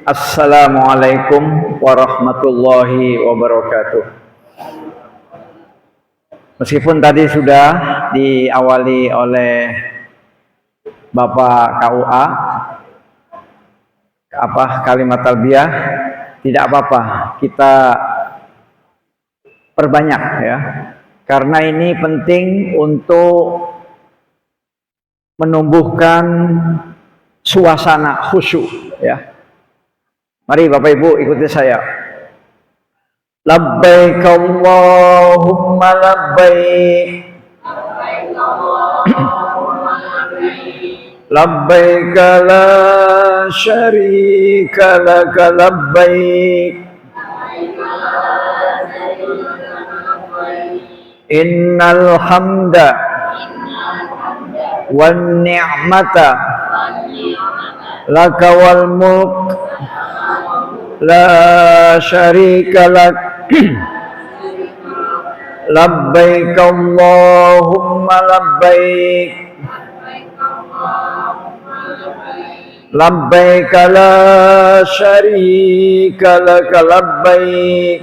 Assalamualaikum warahmatullahi wabarakatuh. Meskipun tadi sudah diawali oleh Bapak KUA kalimat talbiyah, tidak apa-apa, kita perbanyak ya. Karena ini penting untuk menumbuhkan suasana khusyuk ya. Mari Bapak Ibu ikuti saya. Labbaik Allahumma labbaik. Labbaik la syarika laka labbaik. Innal hamda wan ni'mata laka wal mulk la syarika lak. Labbaik Allahumma labbaik. Labbaik la syarika lak labbaik.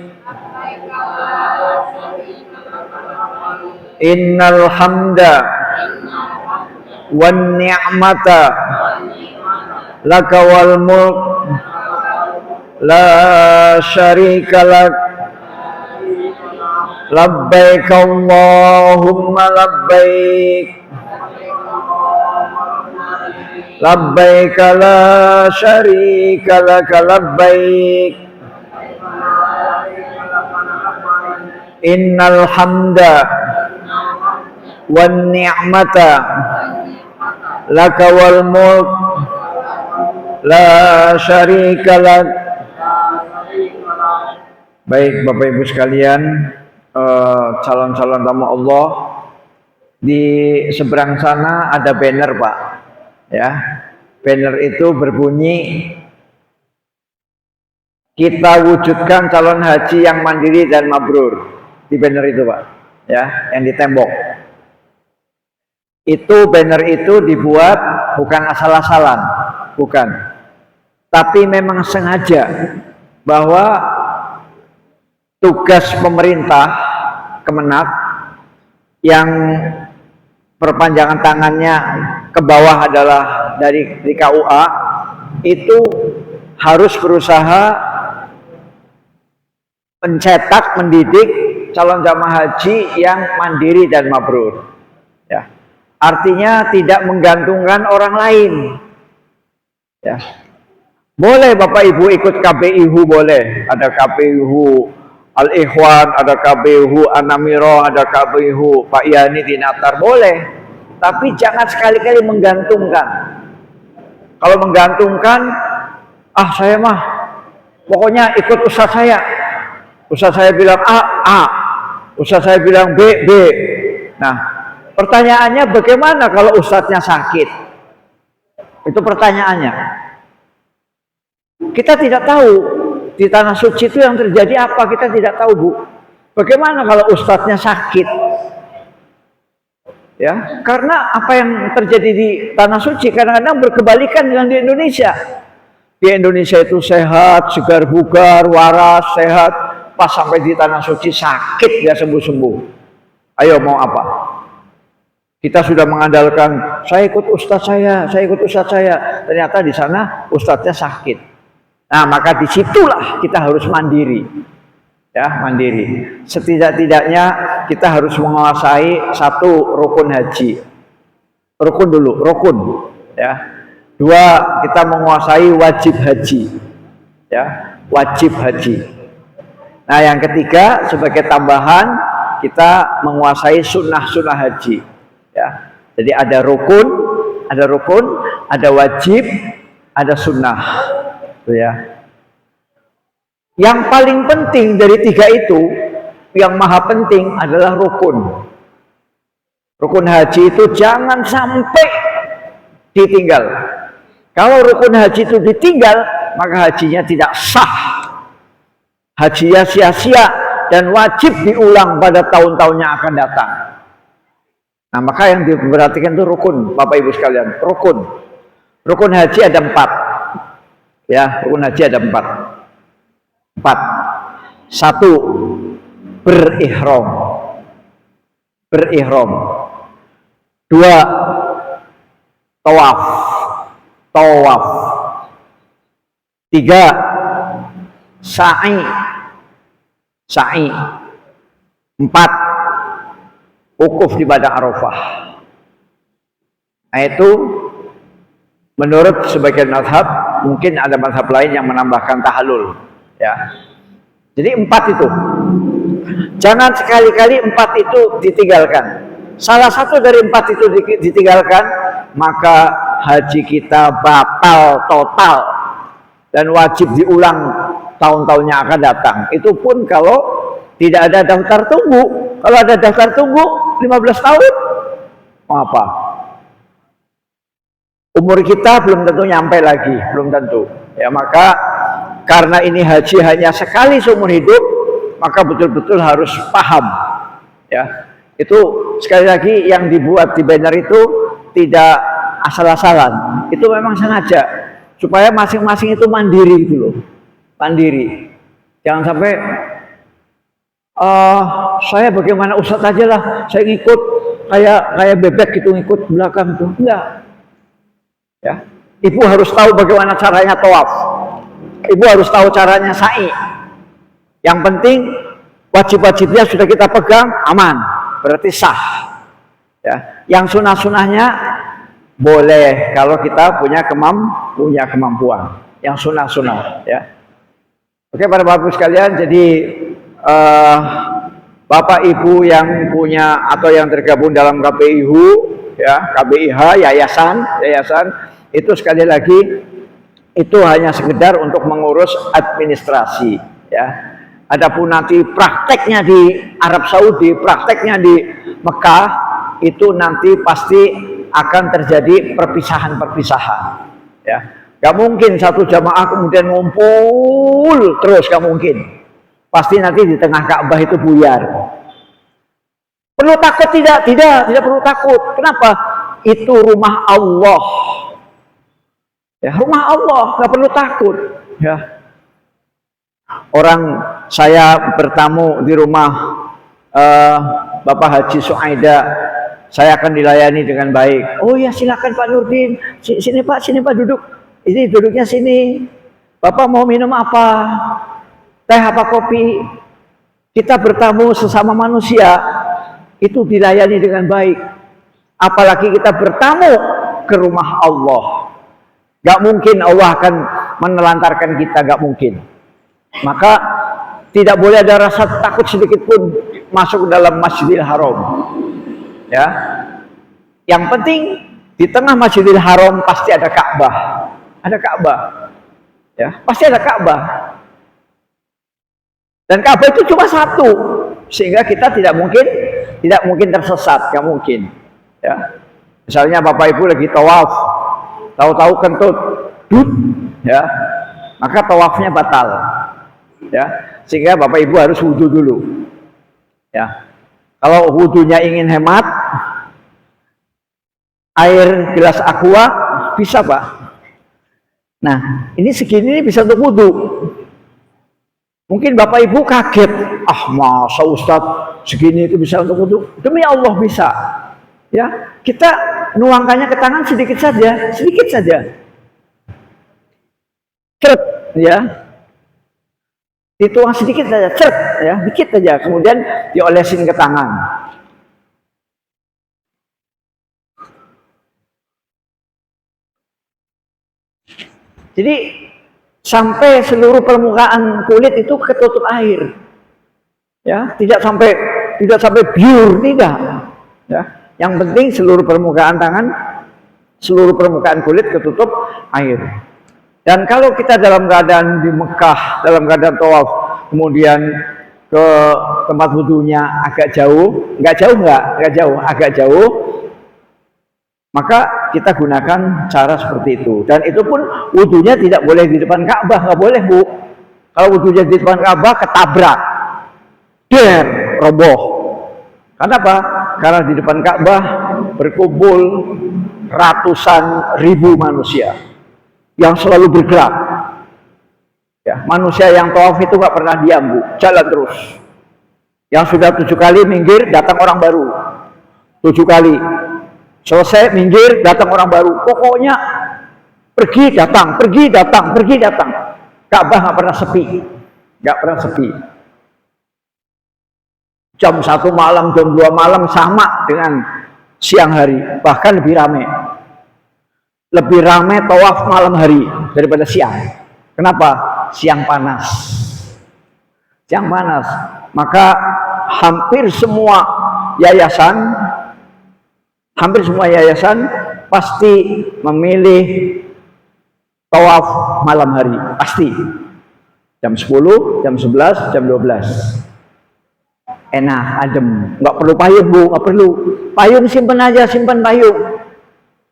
Innal hamda wan ni'mata laka wal mulk la syarika lak. Labbaik Allahumma labbaik. Labbaik la syarika lak labbaik. Innal hamda wan ni'mata laka wal mulk la syarika lak. Baik Bapak Ibu sekalian, calon-calon tamu Allah, di seberang sana ada banner Pak ya. Banner itu berbunyi, kita wujudkan calon haji yang mandiri dan mabrur. Di banner itu Pak ya, yang di tembok itu. Banner itu dibuat bukan asal-asalan, bukan, tapi memang sengaja, bahwa tugas pemerintah Kemenak yang perpanjangan tangannya ke bawah adalah dari KUA, itu harus berusaha mencetak, mendidik calon jamaah haji yang mandiri dan mabrur ya. Artinya tidak menggantungkan orang lain ya. Boleh Bapak Ibu ikut KPIHU, boleh, ada KPIHU Al-Ikhwan, ada KPIHU Anamiro, ada KPIHU Pak Yani Tinatar, boleh, tapi jangan sekali-kali menggantungkan. Kalau menggantungkan, saya mah pokoknya ikut ustaz saya. Ustaz saya bilang A, ustaz saya bilang B. Nah, pertanyaannya bagaimana kalau ustaznya sakit? Itu pertanyaannya. Kita tidak tahu di tanah suci itu yang terjadi apa, kita tidak tahu Bu. Bagaimana kalau ustadznya sakit? Ya, karena apa yang terjadi di tanah suci kadang-kadang berkebalikan dengan di Indonesia. Di Indonesia itu sehat, segar bugar, waras, sehat. Pas sampai di tanah suci sakit, dia sembuh-sembuh. Ayo mau apa? Kita sudah mengandalkan, saya ikut ustadz saya ikut ustadz saya. Ternyata di sana ustadznya sakit. Nah, maka disitulah kita harus mandiri ya, mandiri. Setidak-tidaknya kita harus menguasai satu rukun haji. Rukun dulu, rukun ya. Dua, kita menguasai wajib haji ya, wajib haji. Nah, yang ketiga sebagai tambahan kita menguasai sunnah-sunnah haji ya. Jadi ada rukun, ada wajib, ada sunnah ya. Yang paling penting dari tiga itu, yang maha penting adalah rukun. Rukun haji itu jangan sampai ditinggal. Kalau rukun haji itu ditinggal, maka hajinya tidak sah. Hajinya sia-sia dan wajib diulang pada tahun-tahun yang akan datang. Nah, maka yang diperhatikan itu rukun, Bapak Ibu sekalian, rukun. Rukun haji ada 4. Ya, rukun haji ada 4. 4. 1, berihram. Berihram. 2, tawaf. Tawaf. 3, sa'i. Sa'i. 4, wukuf di padang Arafah. Nah, itu menurut sebagian mazhab, mungkin ada mazhab lain yang menambahkan tahallul, ya. Jadi 4 itu. Jangan sekali-kali 4 itu ditinggalkan. Salah satu dari 4 itu ditinggalkan, maka haji kita batal total dan wajib diulang tahun-tahun yang akan datang. Itu pun kalau tidak ada daftar tunggu. Kalau ada daftar tunggu 15 tahun, mau apa? Umur kita belum tentu nyampe lagi, belum tentu. Ya, maka karena ini haji hanya sekali seumur hidup, maka betul-betul harus paham. Ya, itu sekali lagi yang dibuat di banner itu tidak asal-asalan. Itu memang sengaja supaya masing-masing itu mandiri gitu loh, mandiri. Jangan sampai saya bagaimana Ustadz aja lah, saya ngikut kayak bebek gitu ngikut belakang itu. Enggak. Ya, ibu harus tahu bagaimana caranya tawaf. Ibu harus tahu caranya sa'i. Yang penting wajib-wajibnya sudah kita pegang, aman, berarti sah. Ya, yang sunah-sunahnya boleh kalau kita punya kemampuan. Yang sunah-sunah, ya. Oke, para bapak sekalian, jadi bapak ibu yang punya atau yang tergabung dalam KPIHU, ya, KBIH, yayasan, itu sekali lagi itu hanya sekedar untuk mengurus administrasi, ya. Adapun nanti prakteknya di Arab Saudi, prakteknya di Mekah, itu nanti pasti akan terjadi perpisahan-perpisahan, ya. Gak mungkin satu jamaah kemudian ngumpul terus, gak mungkin. Pasti nanti di tengah Ka'bah itu buyar. Perlu takut tidak? Tidak perlu takut. Kenapa? Itu rumah Allah. Ya, rumah Allah, nggak perlu takut. Ya. Orang saya bertamu di rumah Bapak Haji Suaida, saya akan dilayani dengan baik. Oh ya, silakan Pak Nurdin. Sini Pak duduk. Ini duduknya sini. Bapak mau minum apa? Teh apa kopi? Kita bertamu sesama manusia, itu dilayani dengan baik. Apalagi kita bertamu ke rumah Allah. Gak mungkin Allah akan menelantarkan kita, gak mungkin. Maka tidak boleh ada rasa takut sedikit pun masuk dalam Masjidil Haram. Ya. Yang penting di tengah Masjidil Haram pasti ada Ka'bah. Ada Ka'bah. Ya, pasti ada Ka'bah. Dan Ka'bah itu cuma satu, sehingga kita tidak mungkin tersesat, gak mungkin. Ya. Misalnya Bapak Ibu lagi tawaf, tahu-tahu kentut, ya, maka tawafnya batal, ya, sehingga Bapak Ibu harus wudhu dulu, ya. Kalau wudhunya ingin hemat, air gelas aqua bisa Pak. Nah, ini segini bisa untuk wudhu. Mungkin Bapak Ibu kaget, masa Ustadz segini itu bisa untuk wudhu? Demi Allah bisa. Ya, kita nuangkannya ke tangan sedikit saja. Cert, ya. Dituang sedikit saja, cert, ya, dikit saja. Kemudian diolesin ke tangan. Jadi sampai seluruh permukaan kulit itu ketutup air. Ya, tidak sampai biur, tidak. Ya. Yang penting seluruh permukaan tangan, seluruh permukaan kulit ketutup air. Dan kalau kita dalam keadaan di Mekah, dalam keadaan tawaf, kemudian ke tempat wudhunya agak jauh, agak jauh, maka kita gunakan cara seperti itu. Dan itu pun wudhunya tidak boleh di depan Ka'bah, nggak boleh Bu. Kalau wudhunya di depan Ka'bah ketabrak, roboh. Kenapa? Karena di depan Ka'bah berkumpul ratusan ribu manusia yang selalu bergerak. Ya, manusia yang tawaf itu nggak pernah diam, Bu, jalan terus. Yang sudah 7 kali minggir, datang orang baru. 7 kali selesai minggir, datang orang baru. Pokoknya pergi datang, pergi datang, pergi datang. Ka'bah nggak pernah sepi, nggak pernah sepi. Jam 1 malam, jam 2 malam sama dengan siang hari, bahkan lebih ramai. Lebih ramai tawaf malam hari daripada siang. Kenapa? Siang panas. Siang panas. Maka hampir semua yayasan pasti memilih tawaf malam hari, pasti. Jam 10, jam 11, jam 12. Enak, adem, nggak perlu payung, Bu, nggak perlu. Payung simpen aja, simpen payung.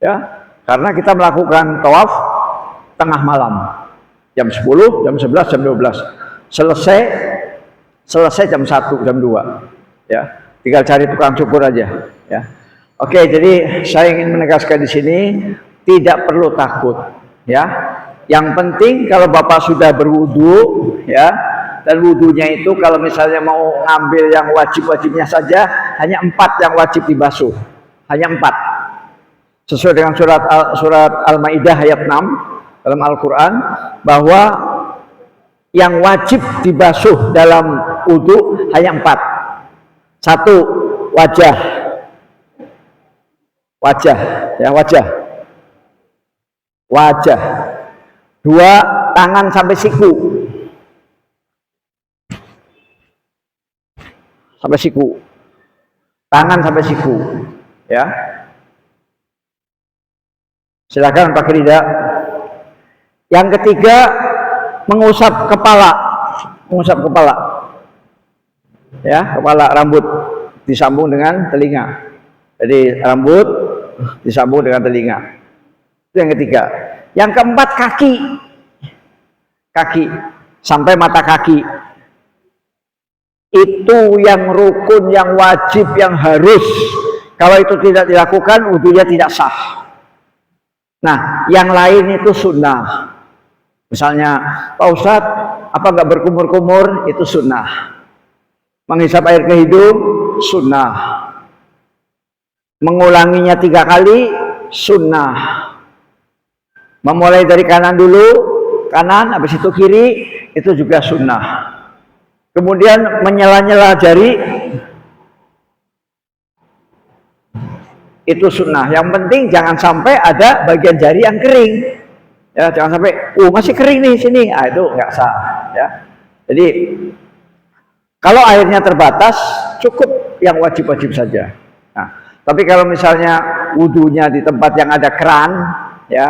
Ya, karena kita melakukan tawaf tengah malam. Jam 10, jam 11, jam 12. Selesai jam 1, jam 2. Ya, tinggal cari tukang cukur aja, ya. Oke, jadi saya ingin menegaskan di sini tidak perlu takut, ya. Yang penting kalau Bapak sudah berwudu, ya, dan wudunya itu kalau misalnya mau ngambil yang wajib-wajibnya saja hanya 4 yang wajib dibasuh, hanya 4. Sesuai dengan surat Al-Maidah ayat 6 dalam Al-Quran, bahwa yang wajib dibasuh dalam wudu hanya 4. 1, wajah, ya, wajah. 2, tangan sampai siku, tangan sampai siku, ya. Silakan pakai lidah. Yang ketiga, mengusap kepala, ya, kepala, rambut disambung dengan telinga. Jadi rambut disambung dengan telinga. Itu yang ketiga. Yang keempat, kaki sampai mata kaki. Itu yang rukun, yang wajib, yang harus. Kalau itu tidak dilakukan, wudunya tidak sah. Nah, yang lain itu sunnah. Misalnya, Pak Ustadz, apa nggak berkumur-kumur? Itu sunnah. Menghisap air ke hidung, sunnah. Mengulanginya 3 kali, sunnah. Memulai dari kanan dulu, kanan, habis itu kiri, itu juga sunnah. Kemudian menyela-nyela jari, itu sunnah. Yang penting jangan sampai ada bagian jari yang kering. Ya, jangan sampai, masih kering nih sini. Itu nggak sah. Ya. Jadi kalau airnya terbatas, cukup yang wajib-wajib saja. Nah, tapi kalau misalnya wudunya di tempat yang ada keran, ya,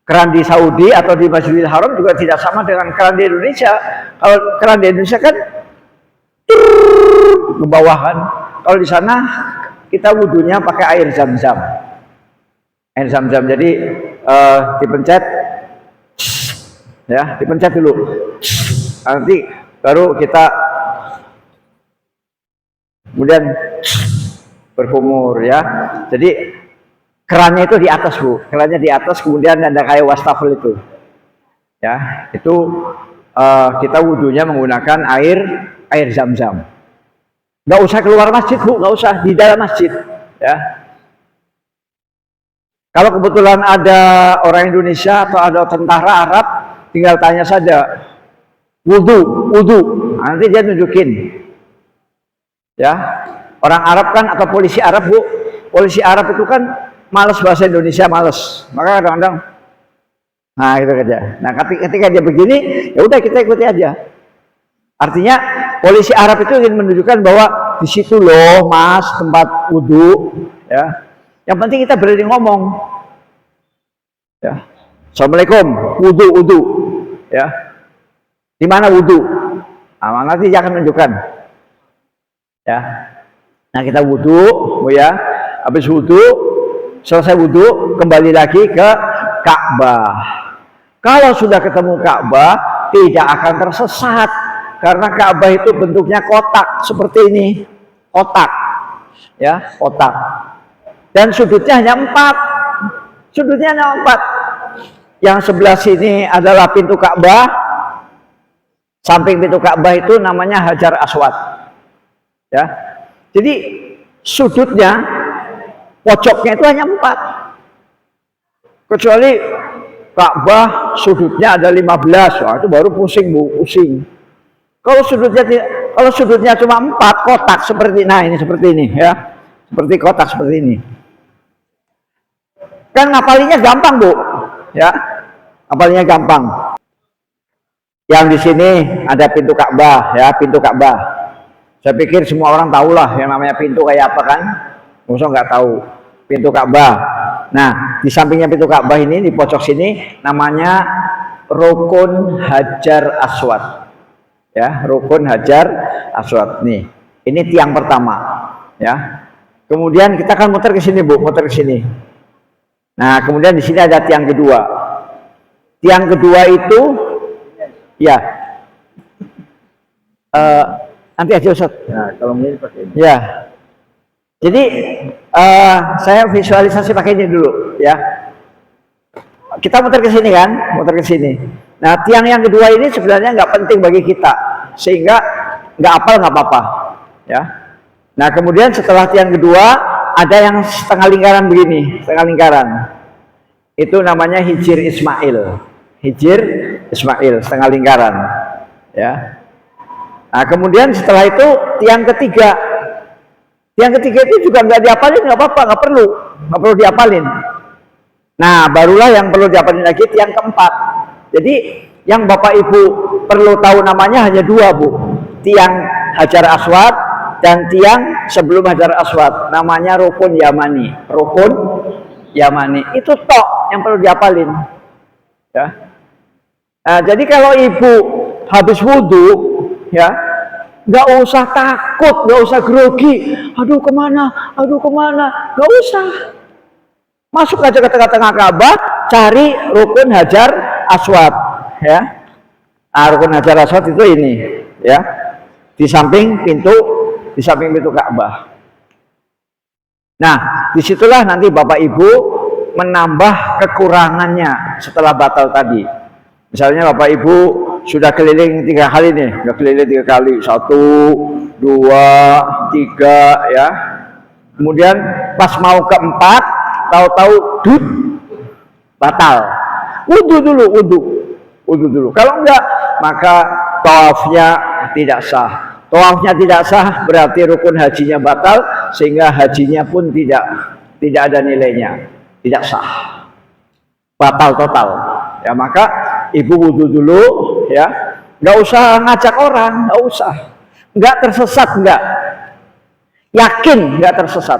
keran di Saudi atau di Masjidil Haram juga tidak sama dengan keran di Indonesia. Kalau keran di Indonesia kan ke bawahan. Kalau di sana kita wudunya pakai air zam-zam. Air zam-zam. Jadi dipencet, ya, dipencet dulu. Nanti baru kita kemudian berkumur, ya. Jadi kerannya itu di atas, Bu. Kerannya di atas, kemudian ada kayak wastafel itu. Ya, itu kita wudunya menggunakan air zam-zam. Nggak usah keluar masjid, Bu, nggak usah, di dalam masjid, ya. Kalau kebetulan ada orang Indonesia atau ada tentara Arab, tinggal tanya saja, wudu, nanti dia nunjukin. Ya, orang Arab kan atau polisi Arab, Bu, polisi Arab itu kan males bahasa Indonesia, males. Maka kadang-kadang, nah gitu aja. Nah ketika dia begini, ya udah kita ikuti aja. Artinya polisi Arab itu ingin menunjukkan bahwa di situ loh, Mas, tempat wudu, ya. Yang penting kita berani ngomong, ya. Assalamualaikum, wudu, ya. Di mana wudu? Nah, nanti dia akan menunjukkan, ya. Nah kita wudu, ya. Habis wudu, selesai wudu, kembali lagi ke Ka'bah. Kalau sudah ketemu Ka'bah, tidak akan tersesat. Karena Ka'bah itu bentuknya kotak, seperti ini. Kotak. Ya, kotak. Dan sudutnya hanya 4. Sudutnya hanya 4. Yang sebelah sini adalah pintu Ka'bah. Samping pintu Ka'bah itu namanya Hajar Aswad. Ya. Jadi sudutnya, pojoknya itu hanya 4. Kecuali Ka'bah sudutnya ada 15, wah itu baru pusing Bu, pusing. Kalau sudutnya cuma 4 kotak seperti ini seperti ini ya. Seperti kotak seperti ini. Kan ngapalinya gampang Bu, ya. Ngapalinya gampang. Yang di sini ada pintu Ka'bah, ya, pintu Ka'bah. Saya pikir semua orang tahulah yang namanya pintu kayak apa kan? Masa nggak tahu pintu Ka'bah. Nah, di sampingnya pintu Ka'bah ini di pojok sini namanya Rukun Hajar Aswad. Ya, Rukun Hajar Aswad nih. Ini tiang pertama, ya. Kemudian kita akan muter ke sini Bu, muter ke sini. Nah, kemudian di sini ada tiang kedua. Tiang kedua itu, ya, nanti aja Ustaz. Nah, kalau ini pakai ini. Ya, jadi saya visualisasi pakai ini dulu, ya. Kita muter ke sini kan, muter ke sini. Nah, tiang yang kedua ini sebenarnya nggak penting bagi kita, sehingga nggak hafal nggak apa-apa, ya. Nah, kemudian setelah tiang kedua ada yang setengah lingkaran begini, setengah lingkaran. Itu namanya Hijir Ismail. Hijir Ismail, setengah lingkaran. Ya. Nah, kemudian setelah itu tiang ketiga. Tiang ketiga itu juga nggak diapalin, nggak apa-apa, nggak perlu diapalin. Nah, barulah yang perlu diapalin lagi tiang keempat. Jadi yang Bapak Ibu perlu tahu namanya hanya 2 Bu. Tiang Hajar Aswad dan tiang sebelum Hajar Aswad, namanya Rukun Yamani. Rukun Yamani itu tok yang perlu diapalin, ya. Nah, jadi kalau Ibu habis wudhu, ya, nggak usah takut, nggak usah grogi. Aduh kemana, nggak usah. Masuk aja ke tengah-tengah Ka'bah, cari Rukun Hajar Aswad, ya. Nah, Rukun Hajar Aswad itu ini, ya, di samping pintu Ka'bah. Nah, disitulah nanti Bapak Ibu menambah kekurangannya setelah batal tadi. Misalnya Bapak Ibu sudah keliling 3 kali nih, sudah keliling 3 kali, 1, 2, 3, ya. Kemudian pas mau keempat, tahu-tahu batal. Wudhu dulu. Kalau enggak, maka tawafnya tidak sah. Tawafnya tidak sah berarti rukun hajinya batal, sehingga hajinya pun tidak ada nilainya, tidak sah, batal total. Ya, maka Ibu wudhu dulu, ya, nggak usah ngajak orang, nggak usah, nggak tersesat, nggak, yakin nggak tersesat,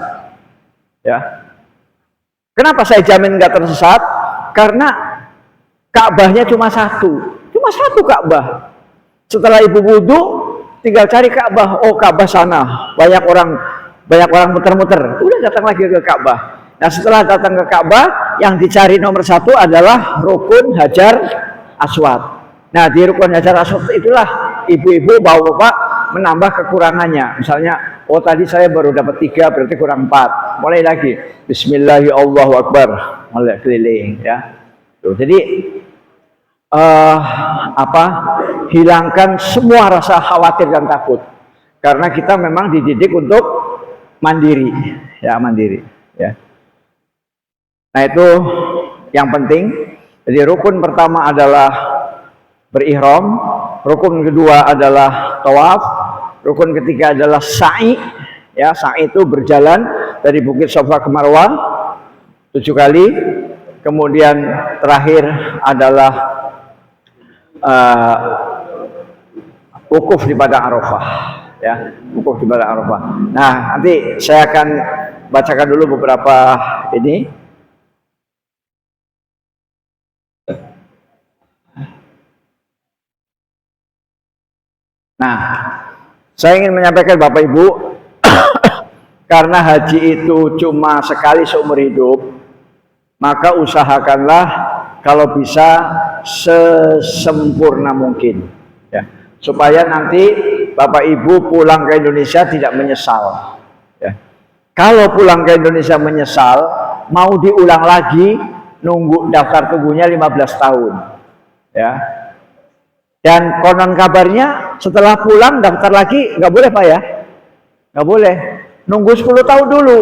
ya. Kenapa saya jamin nggak tersesat? Karena Ka'bahnya cuma satu Ka'bah. Setelah Ibu wudhu, tinggal cari Ka'bah. Oh, Ka'bah sana, banyak orang muter-muter, udah datang lagi ke Ka'bah. Nah, setelah datang ke Ka'bah, yang dicari nomor 1 adalah Rukun Hajar Aswad. Nah, di Rukun Hajar Aswad itulah ibu-ibu, bapak-bapak menambah kekurangannya. Misalnya, oh tadi saya baru dapat 3, berarti kurang 4. Mulai lagi, Bismillahirrahmanirrahim, mulai keliling, ya. Tuh, jadi hilangkan semua rasa khawatir dan takut, karena kita memang dididik untuk mandiri, ya, mandiri, ya. Nah, itu yang penting. Jadi rukun pertama adalah berihram, rukun kedua adalah tawaf, rukun ketiga adalah sa'i, ya. Sa'i itu berjalan dari Bukit Safa ke Marwah 7 kali. Kemudian terakhir adalah wukuf di Padang Arafah, ya, wukuf di Padang Arafah. Nah, nanti saya akan bacakan dulu beberapa ini. Nah, saya ingin menyampaikan Bapak Ibu, karena haji itu cuma sekali seumur hidup, maka usahakanlah kalau bisa sesempurna mungkin, ya, supaya nanti Bapak Ibu pulang ke Indonesia tidak menyesal, ya. Kalau pulang ke Indonesia menyesal, mau diulang lagi, nunggu daftar tunggunya 15 tahun, ya. Dan konon kabarnya setelah pulang daftar lagi nggak boleh Pak ya? Nggak boleh. Nunggu 10 tahun dulu.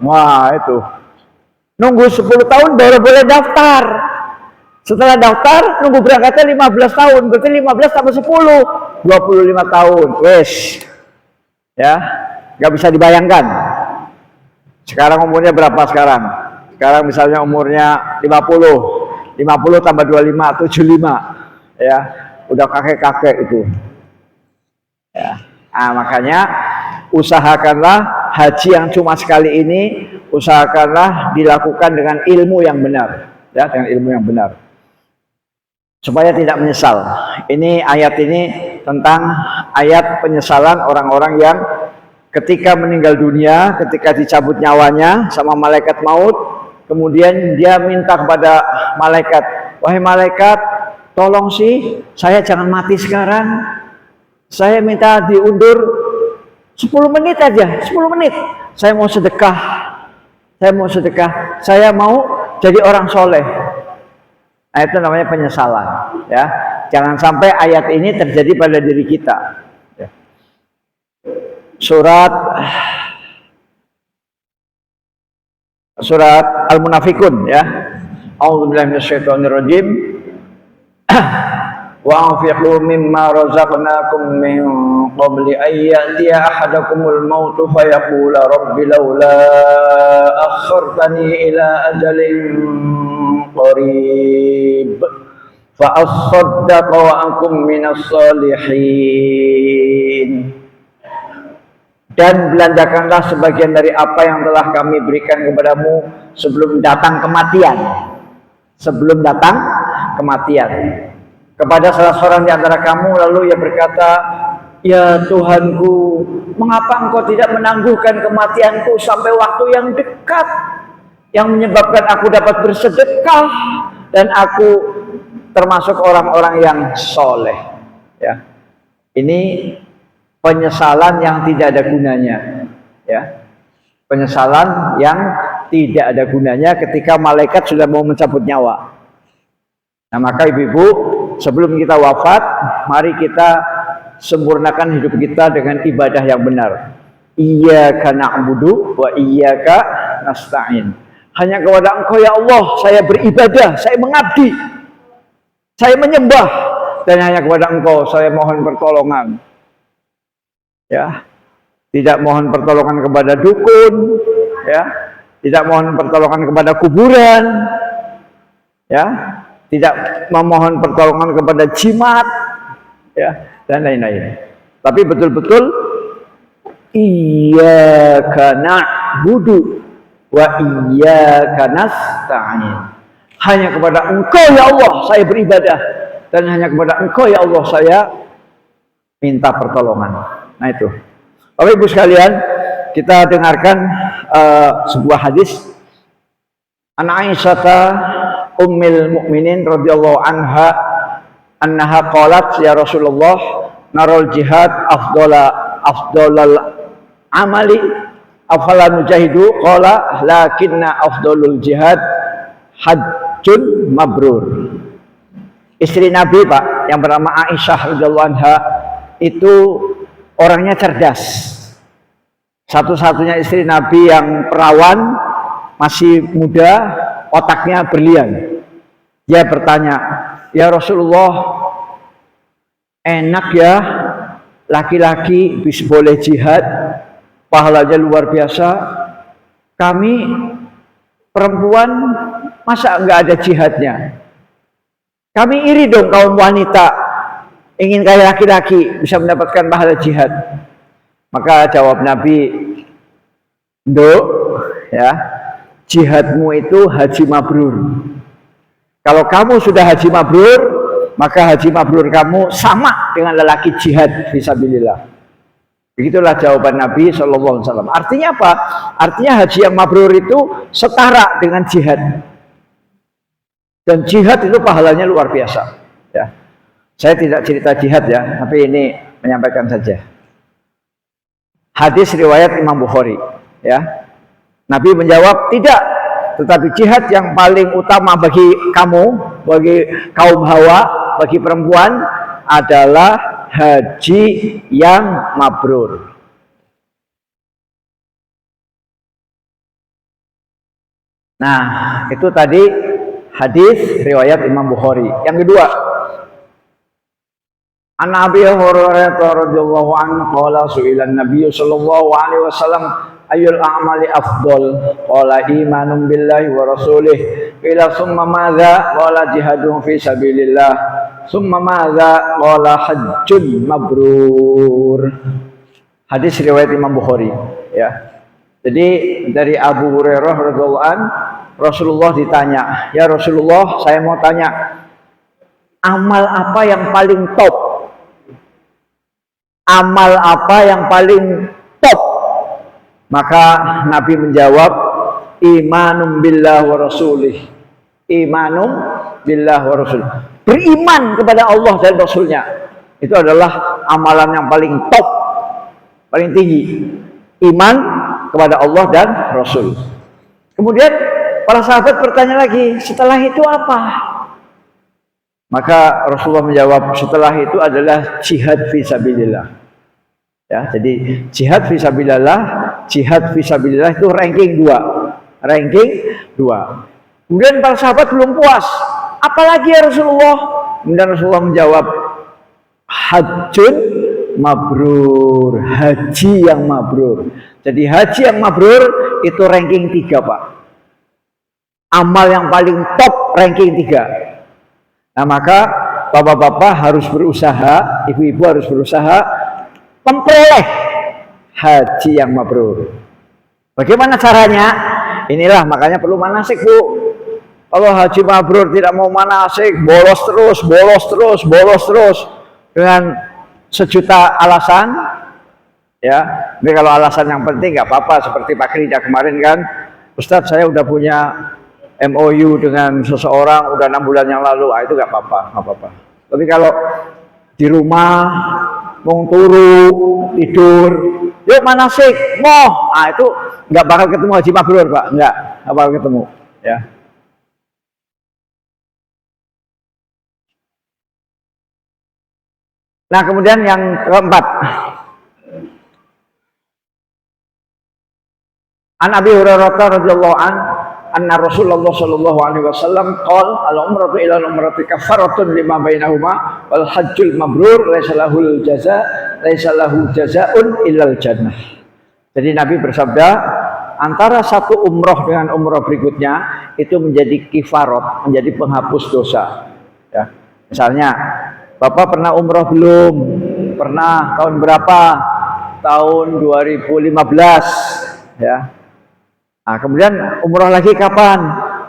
Wah itu. Nunggu 10 tahun baru boleh daftar. Setelah daftar nunggu berangkatnya 15 tahun. Berarti 15 tambah 10. 25 tahun. Wes. Ya. Nggak bisa dibayangkan. Sekarang umurnya berapa sekarang? Sekarang misalnya umurnya 50. 50 tambah 25, 75. Ya. Udah kakek-kakek itu. Ya. Nah, makanya usahakanlah haji yang cuma sekali ini, usahakanlah dilakukan dengan ilmu yang benar, ya, dengan ilmu yang benar, supaya tidak menyesal. Ini ayat ini tentang ayat penyesalan orang-orang yang ketika meninggal dunia, ketika dicabut nyawanya sama malaikat maut, kemudian dia minta kepada malaikat, wahai malaikat, tolong sih, saya jangan mati sekarang. Saya minta diundur 10 menit aja, 10 menit. Saya mau sedekah. Saya mau sedekah. Saya mau jadi orang soleh. Nah, itu namanya penyesalan. Ya, jangan sampai ayat ini terjadi pada diri kita. Ya. Surat Al-Munafikun, ya. A'udzubillahi minasyaitonirrajim. وَأَنْفِقُوا مِمَّا رَزَقْنَاكُمْ مِنْ قَبْلِ أَنْ يَأْتِيَ أَحَدَكُمُ الْمَوْتُ فَيَقُولَ رَبِّ لَوْلَا أَخَّرْتَنِي إِلَى أَجَلٍ قَرِيبٍ فَأَصَّدَّقَ وَأَكُنْ مِنَ الصَّالِحِينَ. Dan belanjakanlah sebagian dari apa yang telah kami berikan kepadamu sebelum datang kematian. Sebelum datang kematian. Kepada salah seorang di antara kamu, lalu ia berkata, ya Tuhanku, mengapa engkau tidak menangguhkan kematianku sampai waktu yang dekat, yang menyebabkan aku dapat bersedekah dan aku termasuk orang-orang yang soleh. Ya, ini penyesalan yang tidak ada gunanya. Ya, penyesalan yang tidak ada gunanya ketika malaikat sudah mau mencabut nyawa. Nah, maka ibu-ibu, sebelum kita wafat, mari kita sempurnakan hidup kita dengan ibadah yang benar. Iyyaka na'budu wa iyyaka nasta'in. Hanya kepada Engkau ya Allah saya beribadah, saya mengabdi, saya menyembah, dan hanya kepada Engkau saya mohon pertolongan. Ya, tidak mohon pertolongan kepada dukun, ya, tidak mohon pertolongan kepada kuburan, ya. Tidak memohon pertolongan kepada jimat, ya, dan lain-lain. Tapi betul-betul iyyaka na'budu wa iyyaka nasta'in. Hanya kepada Engkau ya Allah saya beribadah, dan hanya kepada Engkau ya Allah saya minta pertolongan. Nah itu. Bapak Ibu sekalian, kita dengarkan sebuah hadis. An Aisyah Ummul Mukminin radhiyallahu anha annaha qalat ya Rasulullah narul jihad afdalal amali afala nujahidu qala lakinna afdalul jihad hajjun mabrur. Istri Nabi Pak yang bernama Aisyah radhiyallahu anha itu orangnya cerdas, satu-satunya istri Nabi yang perawan, masih muda, otaknya berlian. Dia bertanya, ya Rasulullah, enak ya laki-laki bisa boleh jihad, pahalanya luar biasa. Kami perempuan masa enggak ada jihadnya? Kami iri dong kaum wanita, ingin kayak laki-laki bisa mendapatkan pahala jihad. Maka jawab Nabi, "Nduk, ya, jihadmu itu haji mabrur. Kalau kamu sudah haji mabrur, maka haji mabrur kamu sama dengan lelaki jihad fisabilillah." Begitulah jawaban Nabi SAW. Artinya apa? Artinya haji yang mabrur itu setara dengan jihad. Dan jihad itu pahalanya luar biasa. Ya. Saya tidak cerita jihad ya, tapi ini menyampaikan saja. Hadis riwayat Imam Bukhari. Ya. Nabi menjawab, tidak. Tetapi jihad yang paling utama bagi kamu, bagi kaum Hawa, bagi perempuan adalah haji yang mabrur. Nah, itu tadi hadis riwayat Imam Bukhari. Yang kedua, An Abi Hurairah radhiyallahu anhu qala su'ila an-nabiy sallallahu alaihi wasallam ayyul a'mali afdal qala imanun billahi wa rasulih ila summa madza qala jihadun fi sabilillah summa madza qala hajjun mabrur. Hadis riwayat Imam Bukhari, ya. Jadi dari Abu Hurairah radhiyallahu an, Rasulullah ditanya, "Ya Rasulullah, saya mau tanya, amal apa yang paling top? Amal apa yang paling top?" Maka Nabi menjawab, "Imanum billah wa rasulih." Imanum billah wa rasulih. Beriman kepada Allah dan Rasulnya. Itu adalah amalan yang paling top, paling tinggi. Iman kepada Allah dan Rasul. Kemudian para sahabat bertanya lagi, setelah itu apa? Maka Rasulullah menjawab, setelah itu adalah jihad fisabilillah. Ya, jadi jihad fisabilillah itu ranking 2. Ranking 2. Kemudian para sahabat belum puas. Apalagi ya Rasulullah? Kemudian Rasulullah menjawab, hajjun mabrur, haji yang mabrur. Jadi haji yang mabrur itu ranking 3, Pak. Amal yang paling top ranking 3. Nah, maka bapak-bapak harus berusaha, ibu-ibu harus berusaha memperoleh haji yang mabrur. Bagaimana caranya? Inilah makanya perlu manasik, Bu. Kalau haji mabrur tidak mau manasik, bolos terus dengan sejuta alasan, ya. Tapi kalau alasan yang penting nggak apa-apa, seperti Pak Krida kemarin kan, Ustadz saya udah punya MOU dengan seseorang udah 6 bulan yang lalu, itu nggak apa-apa. Tapi kalau di rumah mau turu tidur, yuk manasik, itu nggak bakal ketemu haji mabrur, Pak, nggak bakal ketemu, ya. Nah, kemudian yang keempat, An Abi Hurairah radhiyallahu an anna Rasulullah sallallahu alaihi wasallam qala al-umratu ila al-umrati kafaratun lima bainahuma wal hajjul mabrur laisa lahu jazaa'un illal jannah. Jadi Nabi bersabda, antara satu umroh dengan umroh berikutnya itu menjadi kifarat, menjadi penghapus dosa, ya. Misalnya Bapak pernah umroh belum? Pernah. Tahun berapa? Tahun 2015, ya. Nah, kemudian umroh lagi kapan?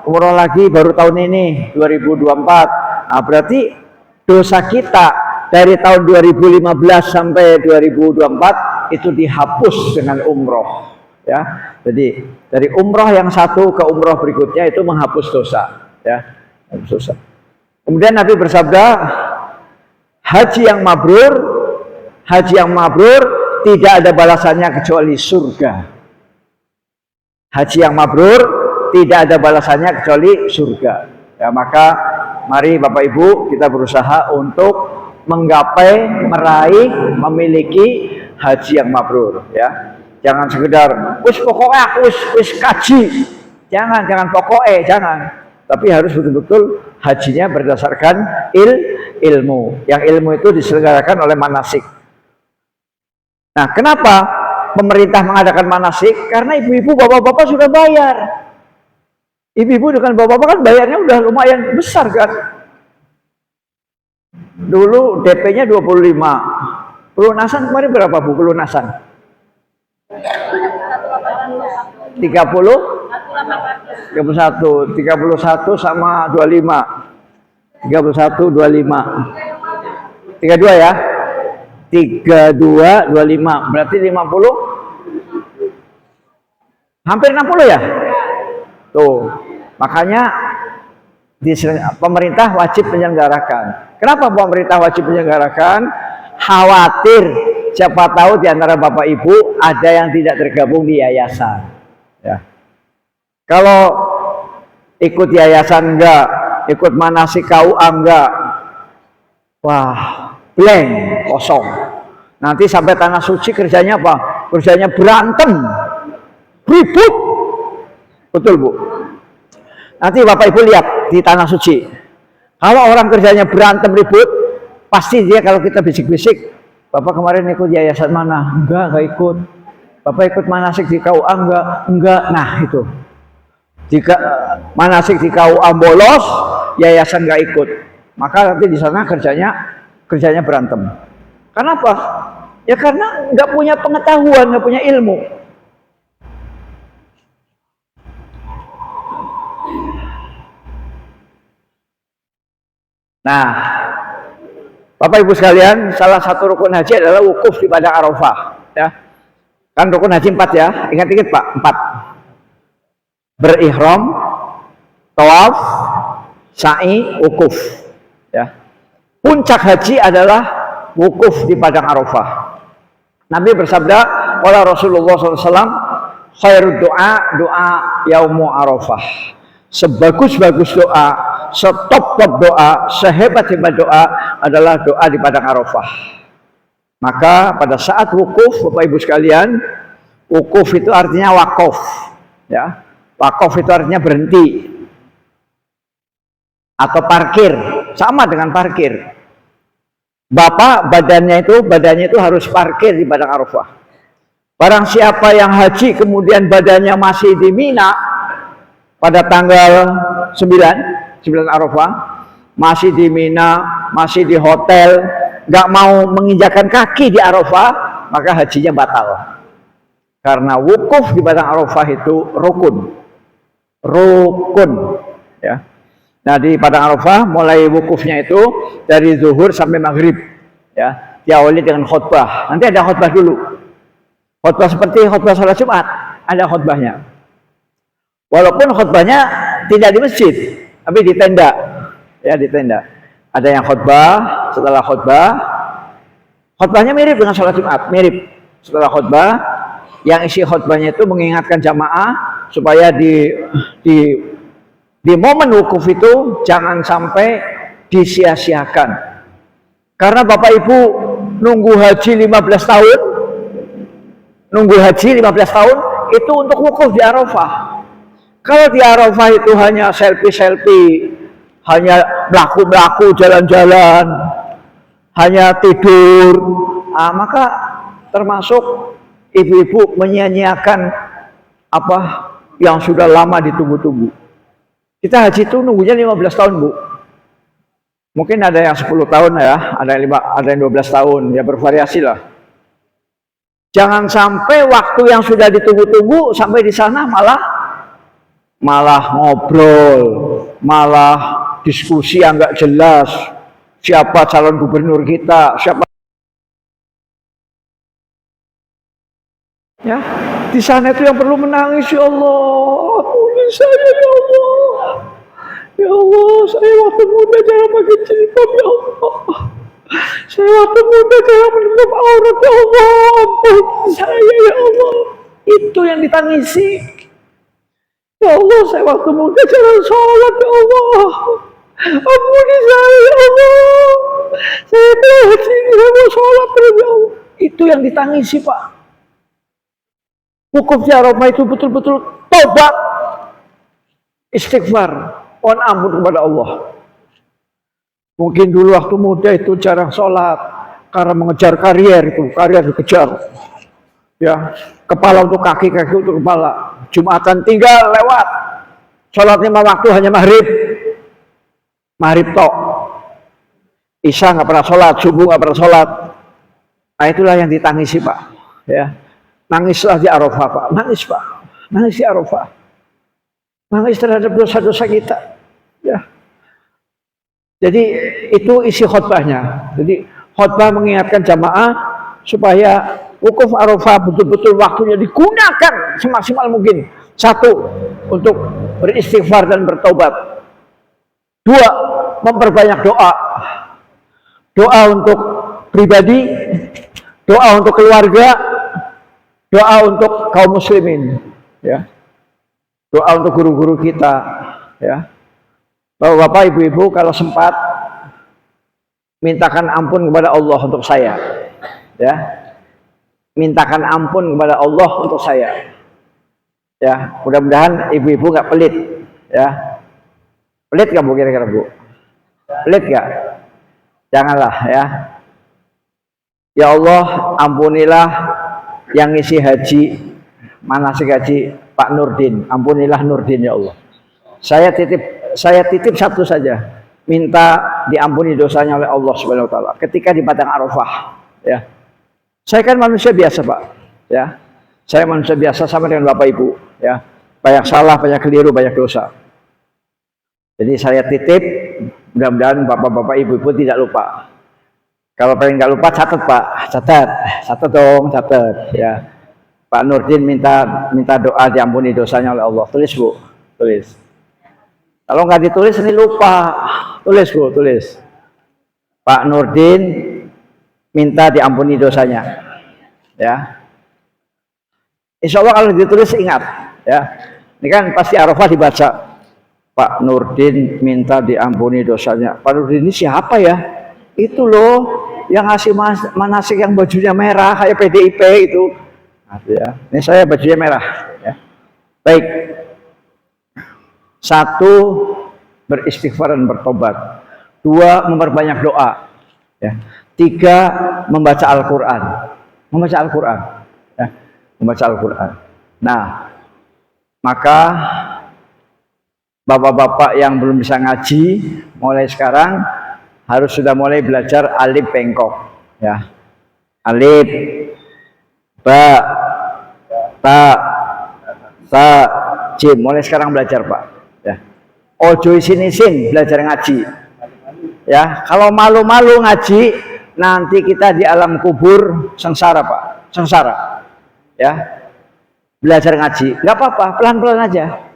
Umroh lagi baru tahun ini, 2024. Nah, berarti dosa kita dari tahun 2015 sampai 2024 itu dihapus dengan umroh, ya. Jadi dari umroh yang satu ke umroh berikutnya itu menghapus dosa, ya. Menghapus dosa. Kemudian Nabi bersabda, haji yang mabrur tidak ada balasannya kecuali surga. Haji yang mabrur tidak ada balasannya kecuali surga. Ya, maka mari Bapak Ibu kita berusaha untuk menggapai, meraih, memiliki haji yang mabrur, ya. Jangan sekedar pokoknya aku wis kaji. Jangan pokoknya, jangan. Tapi harus betul-betul hajinya berdasarkan ilmu. Yang ilmu itu diselenggarakan oleh manasik. Nah, kenapa pemerintah mengadakan manasik? Karena ibu-ibu, bapak-bapak sudah bayar. Ibu-ibu dengan bapak-bapak kan bayarnya udah lumayan besar kan. Dulu DP-nya 25. Pelunasan kemarin berapa, Bu? Pelunasan 30? 31 sama 25. 31 25. 32 ya. 32 25. Berarti 50. Hampir 60 ya? Tuh. Makanya pemerintah wajib menyelenggarakan. Kenapa pemerintah wajib menyelenggarakan? Khawatir siapa tahu di antara Bapak Ibu ada yang tidak tergabung di yayasan, ya. Kalau ikut yayasan enggak, ikut manasik KUA enggak, wah, blank, kosong. Nanti sampai tanah suci kerjanya apa? Kerjanya berantem, ribut. Betul Bu. Nanti Bapak Ibu lihat di tanah suci. Kalau orang kerjanya berantem ribut, pasti dia kalau kita bisik-bisik, Bapak kemarin ikut yayasan mana? Enggak ikut. Bapak ikut manasik di KUA? Enggak. Nah itu. Jika manasik di KUA bolos, yayasan enggak ikut. Maka nanti di sana kerjanya berantem. Kenapa? Ya karena enggak punya pengetahuan, enggak punya ilmu. Nah, Bapak Ibu sekalian, salah satu rukun haji adalah wukuf di Padang Arafah. Ya, kan rukun haji 4 ya, ingat-ingat Pak, 4. Berihram, tawaf, sa'i, wukuf. Ya, puncak haji adalah wukuf di Padang Arafah. Nabi bersabda, "Qala Rasulullah SAW, khairud doa yaumu Arafah." Sebagus-bagus doa, setop-top doa, sehebat-hebat doa adalah doa di Padang Arafah. Maka pada saat wukuf, Bapak Ibu sekalian, wukuf itu artinya wakaf, ya. Wakaf itu artinya berhenti atau parkir, sama dengan parkir. Bapak badannya itu harus parkir di Padang Arafah. Barang siapa yang haji kemudian badannya masih di Mina pada tanggal 9 Arafah, masih di Mina, masih di hotel, nggak mau menginjakan kaki di Arafah, maka hajinya batal. Karena wukuf di Padang Arafah itu rukun, ya. Nah di Padang Arafah mulai wukufnya itu dari zuhur sampai maghrib, ya. Diawali dengan khutbah. Nanti ada khutbah dulu. Khutbah seperti khutbah salat Jumat, ada khutbahnya. Walaupun khutbahnya tidak di masjid, tapi di tenda, ya di tenda. Ada yang khutbah, setelah khutbahnya mirip dengan sholat Jumat, mirip. Setelah khutbah, yang isi khutbahnya itu mengingatkan jamaah supaya di momen wukuf itu jangan sampai disia-siakan. Karena Bapak Ibu nunggu haji 15 tahun itu untuk wukuf di Arafah. Kalau di Arafah itu hanya selfie, hanya melaku jalan-jalan, hanya tidur, maka termasuk ibu-ibu menyia-nyiakan apa yang sudah lama ditunggu-tunggu. Kita haji itu nunggunya 15 tahun Bu. Mungkin ada yang 10 tahun ya, ada yang 12 tahun, ya bervariasi lah. Jangan sampai waktu yang sudah ditunggu-tunggu sampai di sana malah ngobrol, malah diskusi yang nggak jelas, siapa calon gubernur kita, siapa, ya di sana itu yang perlu menangis, ya Allah, ampuni saya ya Allah, saya waktu muda jangan pakai jilbab ya Allah, saya waktu muda jangan menutup aurat ya Allah, ampuni saya ya Allah, itu yang ditangisi. Ya Allah, saya waktu muda jalan sholat ya Allah, ampuni saya ya Allah, saya haji saya mau sholat terus ya Allah. Itu yang ditangisi Pak. Wukuf di Arafah itu betul-betul tobat, istighfar, mohon ampun kepada Allah. Mungkin dulu waktu muda itu jarang sholat karena mengejar karier dikejar. Ya, kepala untuk kaki untuk kepala. Jumatan tinggal lewat. Sholat 5 waktu hanya maghrib tok. Isya nggak pernah sholat, subuh nggak pernah sholat. Nah itulah yang ditangisi Pak. Ya, nangislah di Arafah Pak, nangis Pak, nangis di Arafah, nangis terhadap dosa-dosa kita. Ya. Jadi itu isi khutbahnya. Jadi khutbah mengingatkan jamaah supaya wukuf Arafah betul-betul waktunya digunakan semaksimal mungkin. 1, untuk beristighfar dan bertobat. 2, memperbanyak doa. Doa untuk pribadi, doa untuk keluarga, doa untuk kaum muslimin, ya. Doa untuk guru-guru kita, ya. Bapak-bapak, ibu-ibu kalau sempat mintakan ampun kepada Allah untuk saya. Ya. Mintakan ampun kepada Allah untuk saya. Ya, mudah-mudahan ibu-ibu nggak pelit. Ya. Pelit nggak Bu kira-kira Bu? Pelit nggak? Janganlah ya. Ya Allah, ampunilah yang ngisi haji, manasik haji Pak Nurdin. Ampunilah Nurdin ya Allah. Saya titip satu saja. Minta diampuni dosanya oleh Allah Subhanahu wa taala ketika di padang Arafah, ya. Saya kan manusia biasa, Pak, ya. Saya manusia biasa sama dengan Bapak Ibu, ya. Banyak salah, banyak keliru, banyak dosa. Jadi saya titip, mudah-mudahan Bapak-bapak Ibu-ibu tidak lupa. Kalau pengen nggak lupa catat, Pak. Catat dong, catat, ya. Pak Nurdin minta doa diampuni dosanya oleh Allah. Tulis, Bu. Tulis. Kalau nggak ditulis ini lupa. Tulis, Bu, tulis. Pak Nurdin minta diampuni dosanya. Ya. Insya Allah kalau ditulis ingat, ya. Ini kan pasti Arafah dibaca. Pak Nurdin minta diampuni dosanya. Pak Nurdin ini siapa ya? Itu loh yang ngasih manasik yang bajunya merah kayak PDIP itu. Nah, ya. Ini saya bajunya merah, ya. Baik. 1, beristighfar dan bertobat. 2, memperbanyak doa. Ya. 3, membaca Al-Quran. Membaca Al-Quran. Ya. Membaca Al-Quran. Nah, maka bapak-bapak yang belum bisa ngaji, mulai sekarang harus sudah mulai belajar alif bengkok. Ya. Alif, ba, ta, sa, jim. Mulai sekarang belajar, Pak. Ya. Ojo isin-isin belajar ngaji. Ya, kalau malu-malu ngaji, nanti kita di alam kubur sengsara, Pak. Sengsara. Ya. Belajar ngaji. Nggak apa-apa, pelan-pelan aja.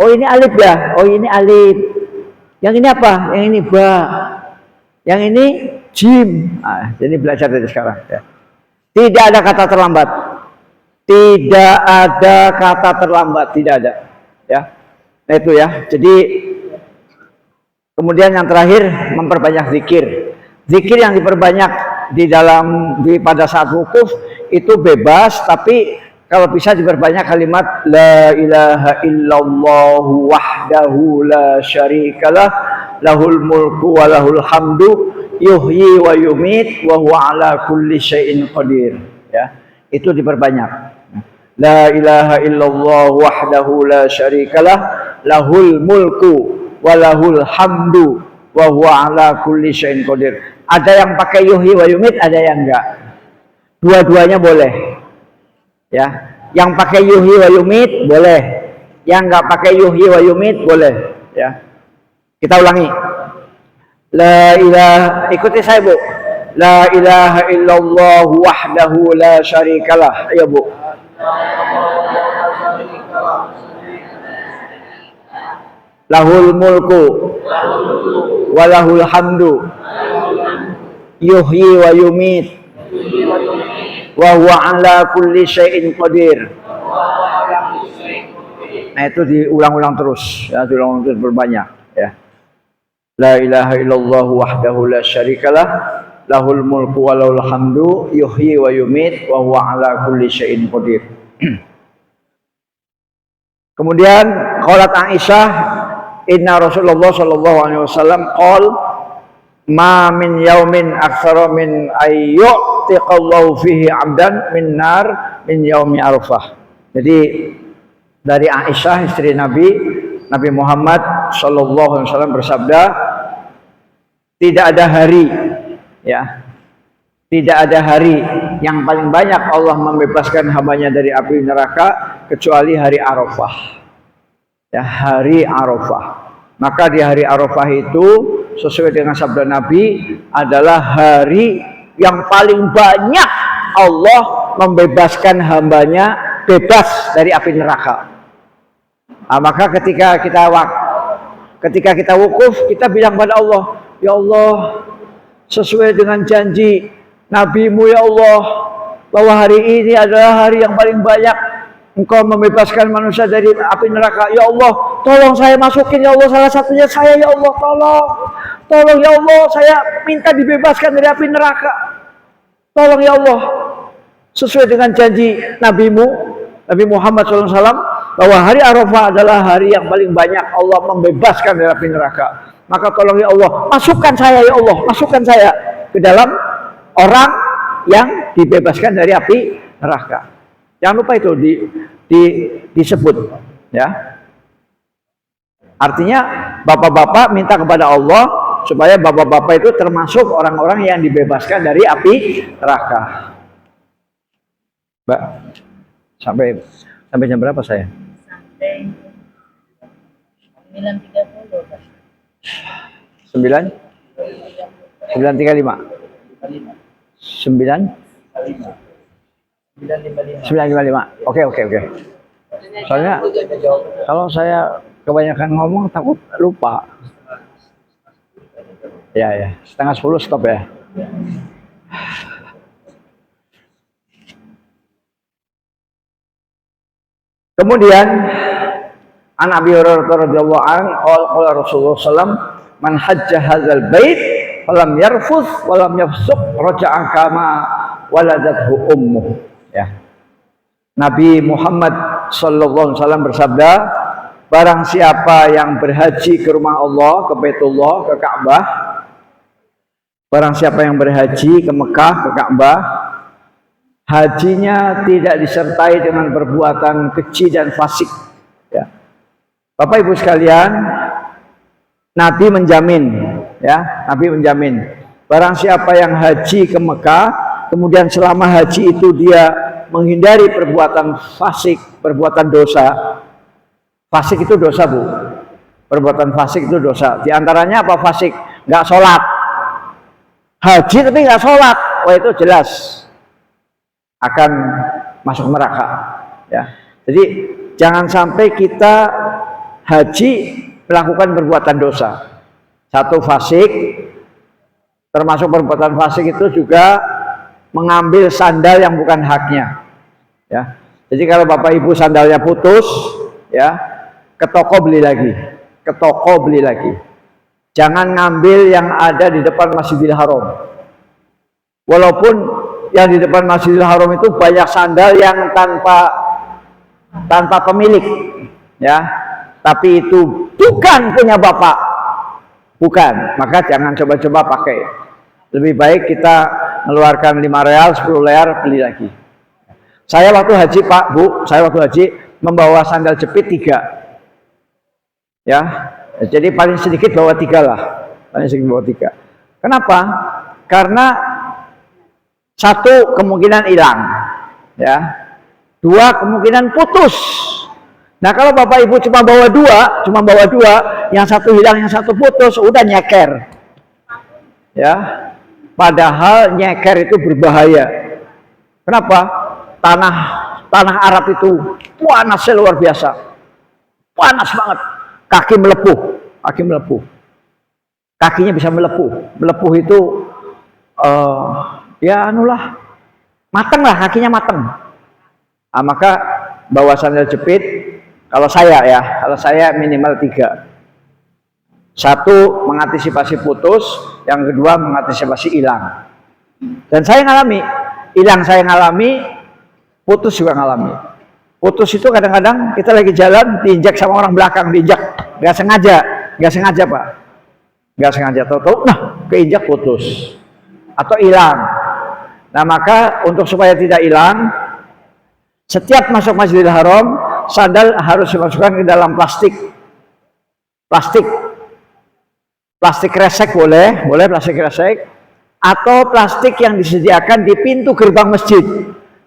Oh, ini alif ya. Oh, ini alif. Yang ini apa? Yang ini ba. Yang ini jim. Nah, jadi belajar dari sekarang, ya. Tidak ada kata terlambat. Tidak ada kata terlambat, tidak ada. Ya. Nah, itu ya. Jadi kemudian yang terakhir memperbanyak zikir. Zikir yang diperbanyak pada saat wukuf itu bebas, tapi kalau bisa diperbanyak kalimat la ilaha illallah wahdahu la syarikalah lahul mulku wa lahul hamdu yuhyi wa yumit wa huwa ala kulli syai'in qadir. Ya, itu diperbanyak. La ilaha illallah wahdahu la syarikalah lahul mulku wa lahul hamdu wa huwa ala kulli syai'in qadir. Ada yang pakai yuhyi wa yumit, ada yang enggak. Dua-duanya boleh. Ya, yang pakai yuhyi wa yumit boleh. Yang enggak pakai yuhyi wa yumit boleh, ya. Kita ulangi. La ilaha, ikuti saya, Bu. La ilaha illallah wahdahu la syarikalah. Ayo, Bu. Lahul mulku wa lahul hamdu yuhyi wa yumit wa huwa ala kulli syai'in qadir. Nah, itu diulang-ulang terus, ya, diulang terus berbanyak, ya. La ilaha illallah wahdahu la syarikalah lahul mulku wa lahul hamdu yuhyi wa yumit wa huwa ala kulli syai'in qadir. Kemudian qalat Aisyah, inna Rasulullah sallallahu alaihi wasallam qol ma min yaumin aktsara min ayyu'tiqallahu fihi 'abdan min nar min yaumi Arafah. Jadi dari Aisyah istri Nabi Muhammad sallallahu alaihi wasallam bersabda, tidak ada hari, ya, tidak ada hari yang paling banyak Allah membebaskan hambanya dari api neraka kecuali hari Arafah. Ya, hari Arafah. Maka di hari Arafah itu sesuai dengan sabda Nabi adalah hari yang paling banyak Allah membebaskan hambanya bebas dari api neraka. Nah, maka ketika kita wukuf, kita bilang pada Allah, ya Allah, sesuai dengan janji Nabi-Mu ya Allah, bahwa hari ini adalah hari yang paling banyak Engkau membebaskan manusia dari api neraka. Ya Allah, tolong saya masukin ya Allah, salah satunya saya ya Allah, tolong ya Allah, saya minta dibebaskan dari api neraka. Tolong ya Allah, sesuai dengan janji Nabi-Mu, Nabi Muhammad SAW, bahwa hari Arafah adalah hari yang paling banyak Allah membebaskan dari api neraka. Maka tolong ya Allah, masukkan saya ya Allah, masukkan saya ke dalam orang yang dibebaskan dari api neraka. Jangan lupa itu disebut, ya. Artinya bapak-bapak minta kepada Allah supaya bapak-bapak itu termasuk orang-orang yang dibebaskan dari api neraka. Mbak, sampai jam berapa saya? Sampai 9.30. 9:35. 9:55. Oke. Soalnya kalau saya kebanyakan ngomong takut lupa. Ya, 9:30 stop ya. Kemudian an Abi Hurairah radhiyallahu anhu qala Rasulullah sallam man hajja hadzal bait falam yarfuth walam yafsuq raja'a kama waladathu ummuh, ya. Nabi Muhammad sallallahu alaihi wasallam bersabda, barang siapa yang berhaji ke rumah Allah, ke Baitullah, ke Ka'bah, barang siapa yang berhaji ke Mekah, ke Ka'bah, hajinya tidak disertai dengan perbuatan keji dan fasik, ya. Bapak Ibu sekalian, Nabi menjamin, ya, Nabi menjamin barang siapa yang haji ke Mekah, kemudian selama haji itu dia menghindari perbuatan fasik, perbuatan dosa. Fasik itu dosa, Bu. Perbuatan fasik itu dosa. Di antaranya apa fasik? Nggak sholat. Haji tapi nggak sholat. Wah, itu jelas akan masuk neraka, ya. Jadi jangan sampai kita haji melakukan perbuatan dosa. Satu fasik, termasuk perbuatan fasik itu juga mengambil sandal yang bukan haknya, ya. Jadi kalau Bapak Ibu sandalnya putus, ya, ke toko beli lagi, ke toko beli lagi. Jangan ngambil yang ada di depan Masjidil Haram. Walaupun yang di depan Masjidil Haram itu banyak sandal yang tanpa pemilik, ya, tapi itu bukan punya Bapak, bukan, maka jangan coba-coba pakai. Lebih baik kita mengeluarkan 5 real, 10 real, beli lagi. Saya waktu haji, Pak, Bu, saya waktu haji membawa sandal jepit 3, ya, jadi paling sedikit bawa 3 lah, paling sedikit bawa 3. Kenapa? Karena satu, kemungkinan hilang, ya. 2, kemungkinan putus. Nah, kalau Bapak Ibu cuma bawa 2, yang satu hilang, yang satu putus, udah nyeker, ya. Padahal nyeker itu berbahaya. Kenapa? Tanah Arab itu panasnya luar biasa, panas banget. Kaki melepuh, kakinya bisa melepuh itu ya anulah, mateng lah, kakinya mateng. Nah, maka bawa sandal jepit, kalau saya minimal 3. Satu, mengantisipasi putus, yang kedua mengantisipasi hilang. Dan saya ngalami, hilang saya ngalami, putus juga ngalami. Putus itu kadang-kadang kita lagi jalan diinjak sama orang belakang, diinjak, nggak sengaja Pak, nggak sengaja, tahu-tahu, nah keinjak putus atau hilang. Nah, maka untuk supaya tidak hilang, setiap masuk Masjidil Haram, sandal harus dimasukkan ke dalam plastik kresek, boleh plastik kresek, atau plastik yang disediakan di pintu gerbang masjid,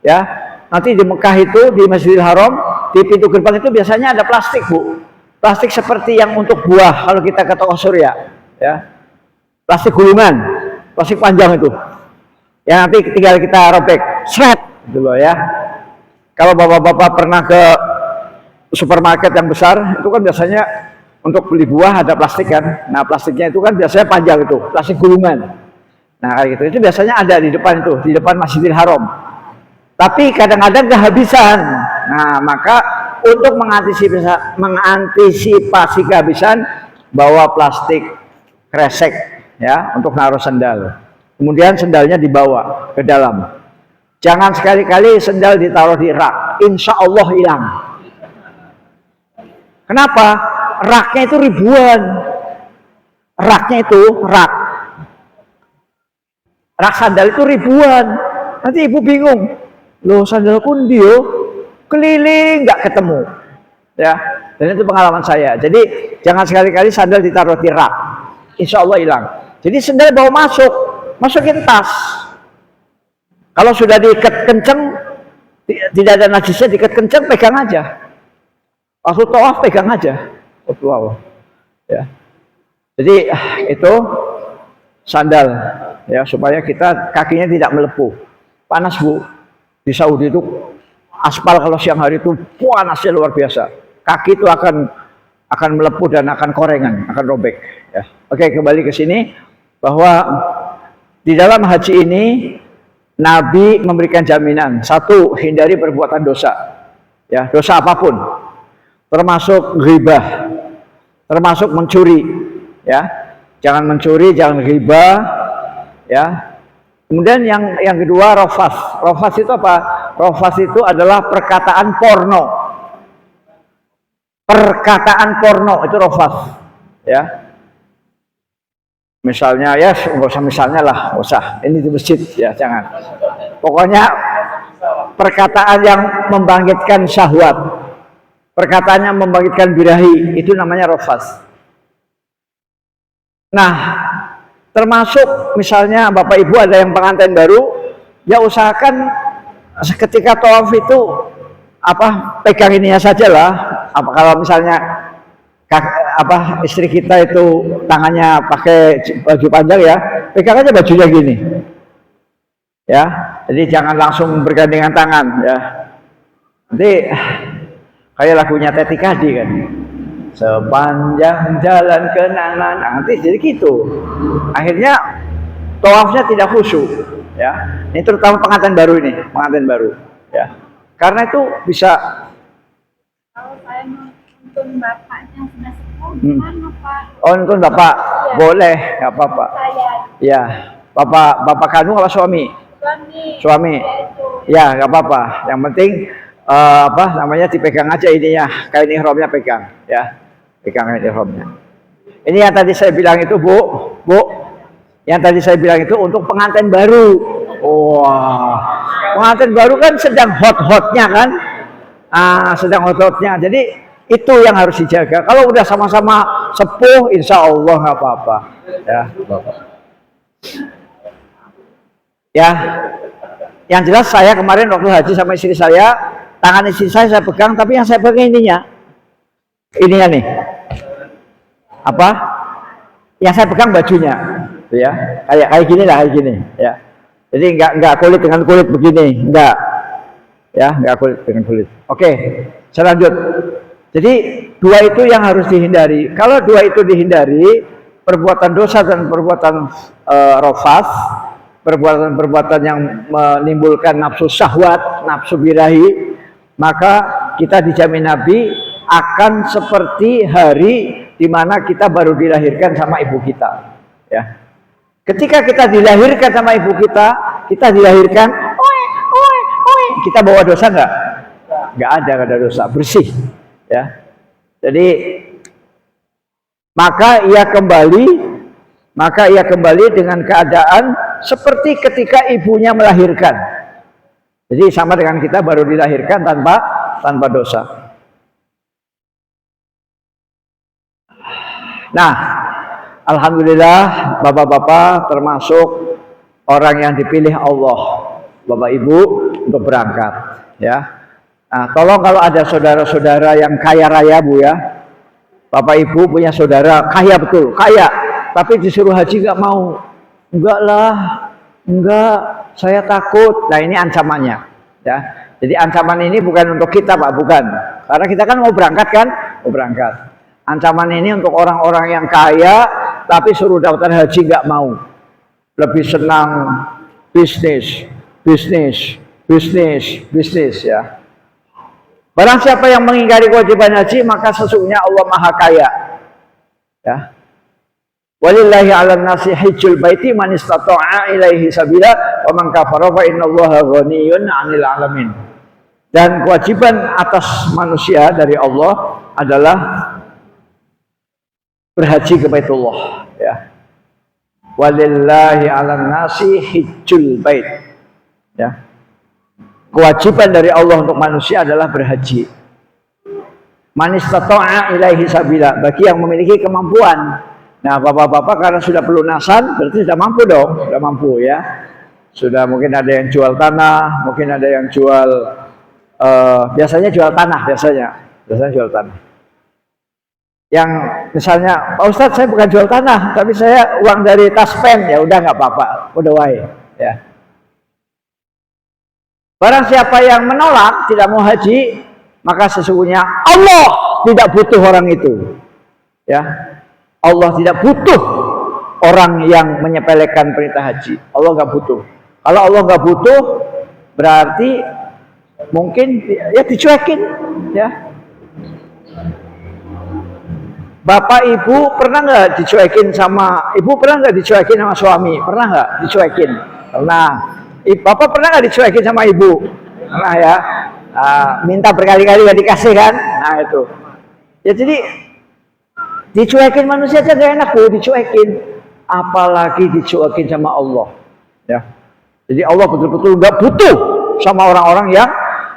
ya. Nanti di Mekah itu, di Masjidil Haram, di pintu gerbang itu biasanya ada plastik, Bu. Plastik seperti yang untuk buah kalau kita ke toko surya, ya. Plastik gulungan, plastik panjang itu. Ya, nanti tinggal kita robek, seret gitu loh, ya. Kalau bapak-bapak pernah ke supermarket yang besar, itu kan biasanya untuk beli buah ada plastik kan. Nah, plastiknya itu kan biasanya panjang itu, plastik gulungan. Nah, kayak gitu. Itu biasanya ada di depan itu, di depan Masjidil Haram. Tapi kadang-kadang kehabisan. Nah, maka untuk mengantisipasi kehabisan, bawa plastik kresek ya, untuk naruh sendal. Kemudian sendalnya dibawa ke dalam. Jangan sekali-kali sendal ditaruh di rak, insya Allah hilang. Kenapa? Raknya itu ribuan. Raknya itu rak sandal itu ribuan. Nanti ibu bingung, loh sandalku dia keliling nggak ketemu, ya. Dan itu pengalaman saya. Jadi jangan sekali-kali sandal ditaruh di rak, insya Allah hilang. Jadi sandal bawa masukin tas. Kalau sudah diikat kenceng, tidak ada najisnya, diikat kenceng, pegang aja. Waktu tawaf pegang aja. Wow. Ya. Jadi itu sandal, ya, supaya kita kakinya tidak melepuh. Panas Bu, di Saudi itu aspal kalau siang hari itu panasnya luar biasa. Kaki itu akan melepuh dan akan korengan, akan robek. Ya. Oke, kembali ke sini bahwa di dalam haji ini Nabi memberikan jaminan. Satu, hindari perbuatan dosa, ya, dosa apapun, termasuk ghibah, termasuk mencuri, ya, jangan mencuri, jangan ghibah, ya. Kemudian yang kedua rofas. Rofas itu apa? Rofas itu adalah perkataan porno. Perkataan porno itu rofas, ya. Misalnya, ya nggak usah misalnya lah, nggak usah. Ini di masjid, ya jangan. Pokoknya perkataan yang membangkitkan syahwat, perkataan yang membangkitkan birahi, itu namanya rofas. Nah, termasuk misalnya Bapak Ibu ada yang pengantin baru, ya usahakan ketika tawaf itu pegang ininya saja lah. Kalau misalnya istri kita itu tangannya pakai baju panjang, ya pegang aja bajunya gini, ya. Jadi jangan langsung bergandengan tangan, ya. Nanti kayak lagunya Teti Kadi kan, sepanjang jalan kenangan, nanti jadi gitu. Akhirnya tawafnya tidak khusyuk, ya. Ini terutama pengantin baru ini, ya. Karena itu bisa. Kalau saya nonton bapaknya sudah sepuh, gimana Pak? Oh, nonton bapak, ya. Boleh, nggak apa-apa. Ya, bapak kandung apa suami? Suami. Ya, nggak apa-apa. Yang penting dipegang aja ininya, kain ihramnya pegang, ya. Pegang kain ihramnya. Ini yang tadi saya bilang itu, Bu. Yang tadi saya bilang itu untuk pengantin baru. Wah, pengantin baru kan sedang hot-hotnya kan? Sedang hot-hotnya. Jadi itu yang harus dijaga. Kalau udah sama-sama sepuh, insya Allah nggak apa-apa. Ya, ya. Yang jelas saya kemarin waktu haji sama istri saya, tangan istri saya pegang, tapi yang saya pegang ininya nih. Yang saya pegang bajunya, ya. Kayak gini lah, kayak gini, ya. Jadi nggak kulit dengan kulit begini, nggak. Ya, nggak kulit dengan kulit. Oke, saya lanjut. Jadi dua itu yang harus dihindari. Kalau dua itu dihindari, perbuatan dosa dan perbuatan rofas, perbuatan yang menimbulkan nafsu syahwat, nafsu birahi, maka kita dijamin Nabi akan seperti hari di mana kita baru dilahirkan sama ibu kita. Ya. Ketika kita dilahirkan sama ibu kita dilahirkan, kita bawa dosa nggak? Nggak ada dosa, bersih. Ya, jadi maka ia kembali dengan keadaan seperti ketika ibunya melahirkan. Jadi sama dengan kita baru dilahirkan tanpa dosa. Nah, alhamdulillah bapak-bapak termasuk orang yang dipilih Allah, Bapak Ibu, untuk berangkat, ya. Nah, tolong kalau ada saudara-saudara yang kaya raya, Bu, ya. Bapak Ibu punya saudara kaya betul, kaya, tapi disuruh haji nggak mau. Enggak, saya takut. Nah, ini ancamannya, ya. Jadi ancaman ini bukan untuk kita, Pak, bukan. Karena kita kan mau berangkat kan? Mau berangkat. Ancaman ini untuk orang-orang yang kaya tapi suruh daftar haji nggak mau. Lebih senang bisnis, ya. Barang siapa yang mengingkari kewajiban haji, maka sesungguhnya Allah Maha Kaya. Ya. Walillahi 'alan nasi hajjul baiti man istata'a ilaihi sabila wa man kafara fa innallaha ghaniyyun 'anil 'alamin. Dan kewajiban atas manusia dari Allah adalah berhaji ke Baitullah, ya. Walillahi 'alan nasi hajjul bait. Ya. Kewajiban dari Allah untuk manusia adalah berhaji. Man istata'a ilaihi sabila, bagi yang memiliki kemampuan. Nah, bapak-bapak karena sudah pelunasan berarti sudah mampu dong, sudah mampu ya. Sudah mungkin ada yang jual tanah, mungkin ada yang jual biasanya jual tanah, biasanya jual tanah. Yang misalnya, Pak Ustadz saya bukan jual tanah, tapi saya uang dari taspen, ya udah nggak apa-apa, udah wae ya. Barang siapa yang menolak tidak mau haji, maka sesungguhnya Allah tidak butuh orang itu. Ya. Allah tidak butuh orang yang menyepelekan perintah haji. Allah nggak butuh. Kalau Allah nggak butuh, berarti mungkin ya dicuekin, ya. Bapak ibu pernah nggak dicuekin sama ibu? Pernah nggak dicuekin sama suami? Pernah nggak dicuekin? Pernah. Bapak pernah nggak dicuekin sama ibu? Pernah ya. Minta berkali-kali nggak dikasih kan? Nah itu. Ya jadi dicuekin manusia aja gak enak tuh, dicuekin. Apalagi dicuekin sama Allah. Ya. Jadi Allah betul-betul nggak butuh sama orang-orang yang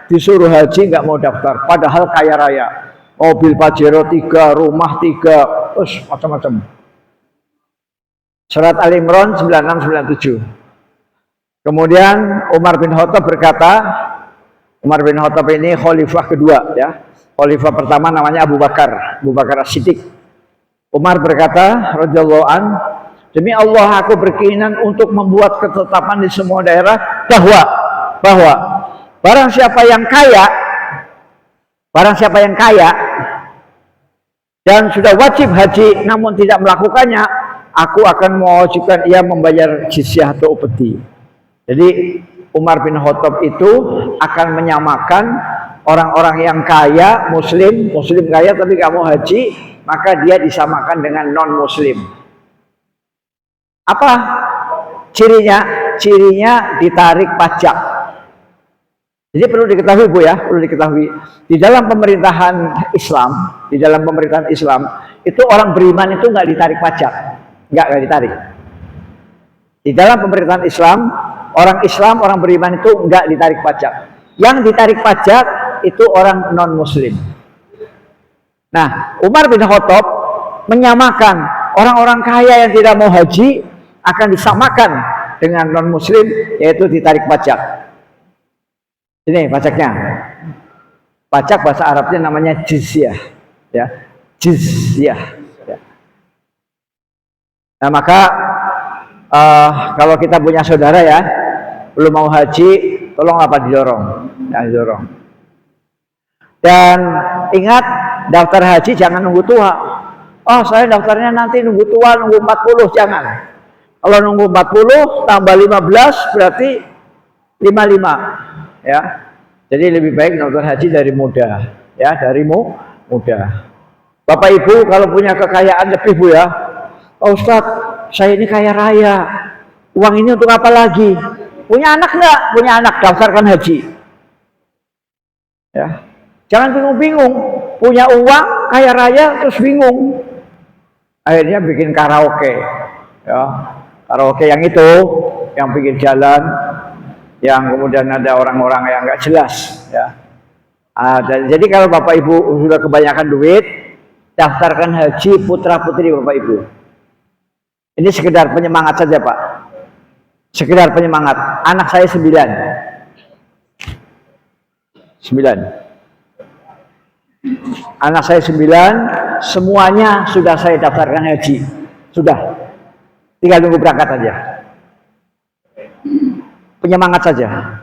disuruh haji nggak mau daftar. Padahal kaya raya. Mobil Pajero 3, rumah 3, terus macam-macam. Surat Al-Imran 96-97. Kemudian Umar bin Khattab berkata, Umar bin Khattab ini khalifah kedua, ya. Khalifah pertama namanya Abu Bakar As-Siddiq. Umar berkata, radhiyallahu an, demi Allah aku berkeinginan untuk membuat ketetapan di semua daerah bahwa barang siapa yang kaya dan sudah wajib haji namun tidak melakukannya, aku akan mewajibkan ia membayar jizyah atau upeti. Jadi Umar bin Khattab itu akan menyamakan orang-orang yang kaya, muslim kaya tapi nggak mau haji, maka dia disamakan dengan non-muslim. Apa cirinya? Cirinya ditarik pajak. Jadi perlu diketahui Bu ya, perlu diketahui. Di dalam pemerintahan Islam, itu orang beriman itu nggak ditarik pajak, nggak ditarik. Di dalam pemerintahan Islam, orang beriman itu nggak ditarik pajak. Yang ditarik pajak itu orang non-muslim. Nah, Umar bin Khattab menyamakan orang-orang kaya yang tidak mau haji akan disamakan dengan non-muslim, yaitu ditarik pajak. Ini pajaknya. Pajak bahasa Arabnya namanya jizyah, ya. Jizyah. Ya. Nah, maka kalau kita punya saudara ya, belum mau haji, tolong apa didorong, ya, didorong. Dan ingat, daftar haji jangan nunggu tua. Oh, saya daftarnya nanti nunggu tua, nunggu 40, jangan. Kalau nunggu 40 tambah 15 berarti 55. Ya, jadi lebih baik daftar haji dari muda, ya, dari muda. Bapak Ibu kalau punya kekayaan lebih Bu ya, oh, Ustadz, saya ini kaya raya, uang ini untuk apa lagi? Punya anak nggak? Punya anak, daftarkan haji. Ya, jangan bingung-bingung, punya uang kaya raya terus bingung. Akhirnya bikin karaoke, ya, karaoke yang itu, yang pinggir jalan, yang kemudian ada orang-orang yang nggak jelas, ya. Jadi kalau Bapak Ibu sudah kebanyakan duit, daftarkan haji putra putri Bapak Ibu. Ini sekedar penyemangat saja Pak, sekedar penyemangat. Anak saya 9. Anak saya 9, semuanya sudah saya daftarkan haji, sudah, tinggal tunggu berangkat aja. Penyemangat saja.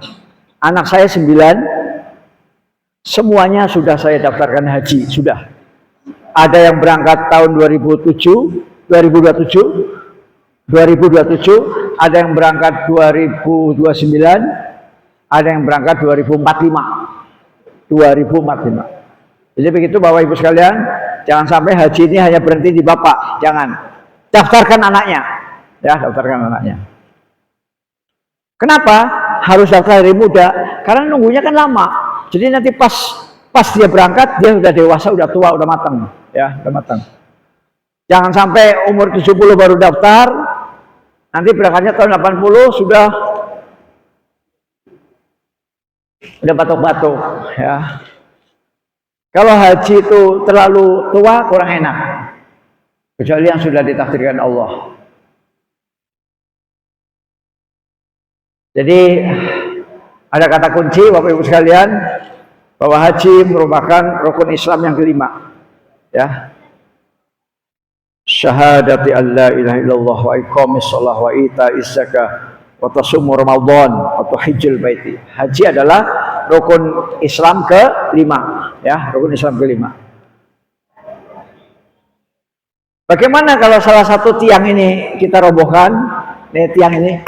Anak saya 9, semuanya sudah saya daftarkan haji, sudah. Ada yang berangkat tahun 2027, ada yang berangkat 2029, ada yang berangkat 2045. Jadi begitu Bapak Ibu sekalian, jangan sampai haji ini hanya berhenti di Bapak, jangan. daftarkan anaknya. Ya, daftarkan anaknya. Kenapa harus daftar dari muda? Karena nunggunya kan lama. Jadi nanti pas dia berangkat, dia sudah dewasa, udah tua, udah matang. Ya, udah matang. Jangan sampai umur 70 baru daftar, nanti berangkatnya tahun 80 sudah batuk-batuk. Ya. Kalau haji itu terlalu tua, kurang enak. Kecuali yang sudah ditakdirkan Allah. Jadi ada kata kunci Bapak Ibu sekalian bahwa haji merupakan rukun Islam yang kelima. Ya. Syahadati an la ilaha illallah wa iqamis shalah wa ita'iz zakah wa tasum ramadan wa tuhijjul baiti. Haji adalah rukun Islam kelima, ya, rukun Islam kelima. Bagaimana kalau salah satu tiang ini kita robohkan, tiang ini,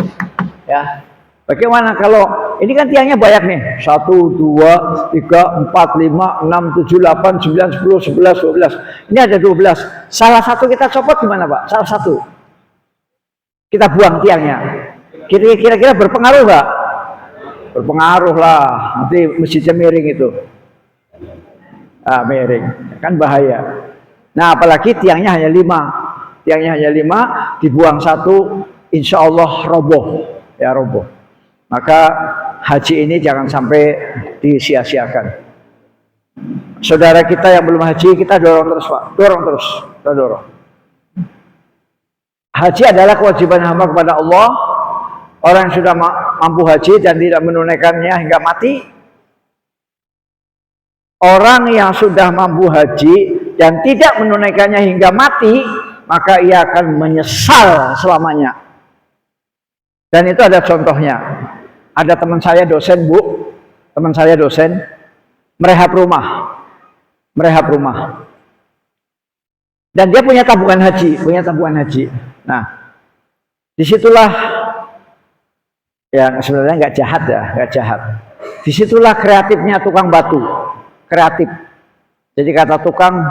ya. Bagaimana kalau ini kan tiangnya banyak nih, 1, 2, 3, 4, 5, 6, 7, 8, 9, 10, 11, 12. Ini ada 12. Salah satu kita copot gimana Pak? Salah satu. Kita buang tiangnya. Kira-kira berpengaruh Pak? Berpengaruh lah. Nanti masjidnya miring itu. Miring. Kan bahaya. Nah apalagi tiangnya hanya 5. Tiangnya hanya 5, dibuang satu, insya Allah roboh. Ya roboh. Maka haji ini jangan sampai disia-siakan. Saudara kita yang belum haji, kita dorong terus Pak, dorong terus, kita dorong. Haji adalah kewajiban hamba kepada Allah. Orang yang sudah mampu haji dan tidak menunaikannya hingga mati. Orang yang sudah mampu haji dan tidak menunaikannya hingga mati, maka ia akan menyesal selamanya. Dan itu ada contohnya. Ada teman saya dosen Bu, teman saya dosen merehab rumah. Dan dia punya tabungan haji, Nah, disitulah ya sebenarnya nggak jahat. Disitulah kreatifnya tukang batu, kreatif. Jadi kata tukang,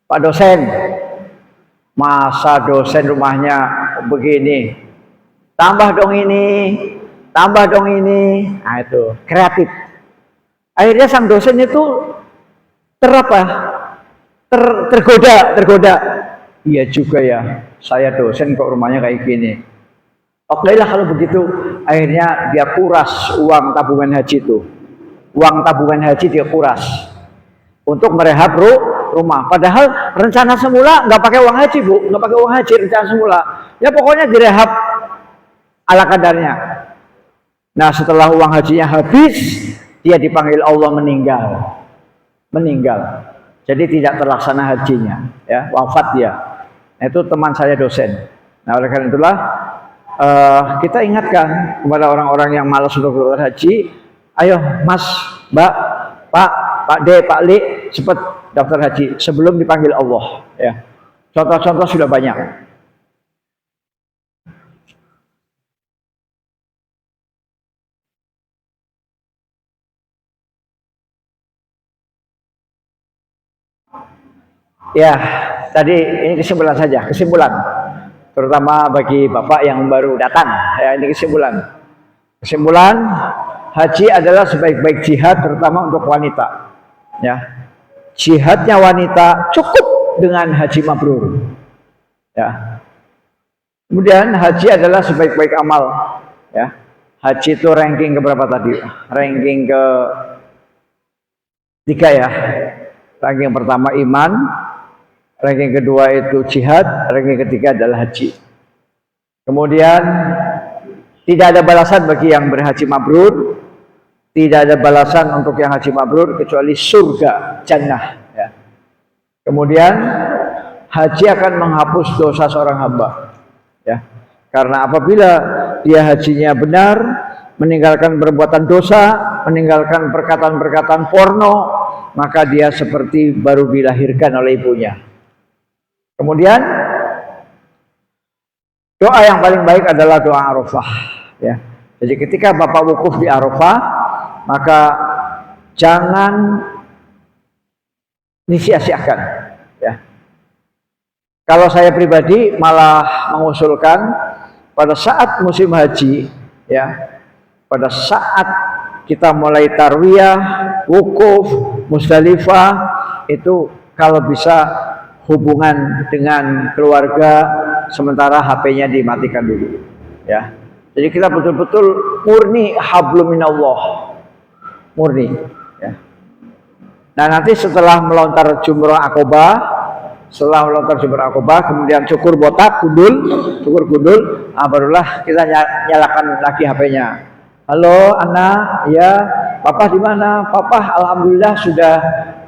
Pak dosen, masa dosen rumahnya begini, tambah dong ini. Nah itu kreatif. Akhirnya sang dosen itu tergoda. Iya juga ya, saya dosen kok rumahnya kayak gini. Oke lah kalau begitu. Akhirnya dia kuras uang tabungan haji itu. Uang tabungan haji dia kuras untuk merehab rumah. Padahal rencana semula nggak pakai uang haji Bu, nggak pakai uang haji rencana semula. Ya pokoknya direhab ala kadarnya. Nah setelah uang hajinya habis, dia dipanggil Allah meninggal. Jadi tidak terlaksana hajinya, ya wafat dia. Nah, itu teman saya dosen. Nah oleh karena itulah kita ingatkan kepada orang-orang yang malas untuk daftar haji, ayo Mas, Mbak, Pak D, Pak Li, cepat daftar haji sebelum dipanggil Allah. Ya, contoh-contoh sudah banyak. Ya, tadi ini kesimpulan saja, terutama bagi Bapak yang baru datang. Ya, ini kesimpulan haji adalah sebaik-baik jihad, terutama untuk wanita. Ya, jihadnya wanita cukup dengan haji mabrur. Ya, kemudian haji adalah sebaik-baik amal. Ya, haji itu ranking ke berapa tadi? Ranking ke 3 ya. Ranking pertama iman. Ranking kedua itu jihad, ranking ketiga adalah haji. Kemudian tidak ada balasan bagi yang berhaji mabrur, tidak ada balasan untuk yang haji mabrur kecuali surga, jannah. Ya. Kemudian haji akan menghapus dosa seorang hamba. Ya. Karena apabila dia hajinya benar, meninggalkan perbuatan dosa, meninggalkan perkataan-perkataan porno, maka dia seperti baru dilahirkan oleh ibunya. Kemudian doa yang paling baik adalah doa Arafah. Ya. Jadi ketika Bapak wukuf di Arafah, maka jangan disia-siakan. Ya. Kalau saya pribadi malah mengusulkan pada saat musim haji, ya, pada saat kita mulai tarwiyah, wukuf, Musdalifah, itu kalau bisa hubungan dengan keluarga, sementara HP-nya dimatikan dulu, ya. Jadi kita betul-betul murni hablum minallah, murni, ya. Nah, nanti setelah melontar jumrah Aqobah, kemudian cukur botak, cukur gundul, barulah kita nyalakan lagi HP-nya. Halo, anak, ya, papa di mana? Papa, alhamdulillah sudah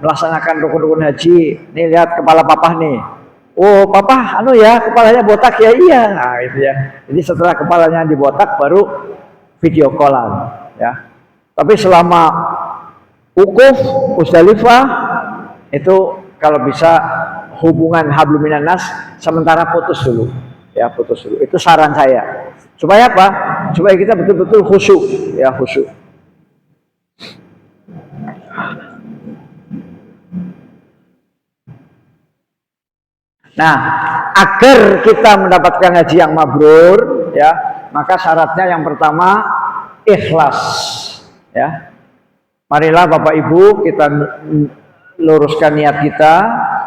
melaksanakan rukun-rukun haji. Nih lihat kepala papa nih. Oh, papa, ya, kepalanya botak ya, iya. Nah, itu ya. Jadi setelah kepalanya dibotak, baru video callan, ya. Tapi selama wukuf, Musdalifah, itu kalau bisa hubungan hablum minan nas sementara putus dulu, ya, putus dulu. Itu saran saya. Supaya apa? Supaya kita betul-betul khusyuk, ya, khusyuk. Nah, agar kita mendapatkan haji yang mabrur, ya, maka syaratnya yang pertama ikhlas, ya. Marilah Bapak Ibu kita luruskan niat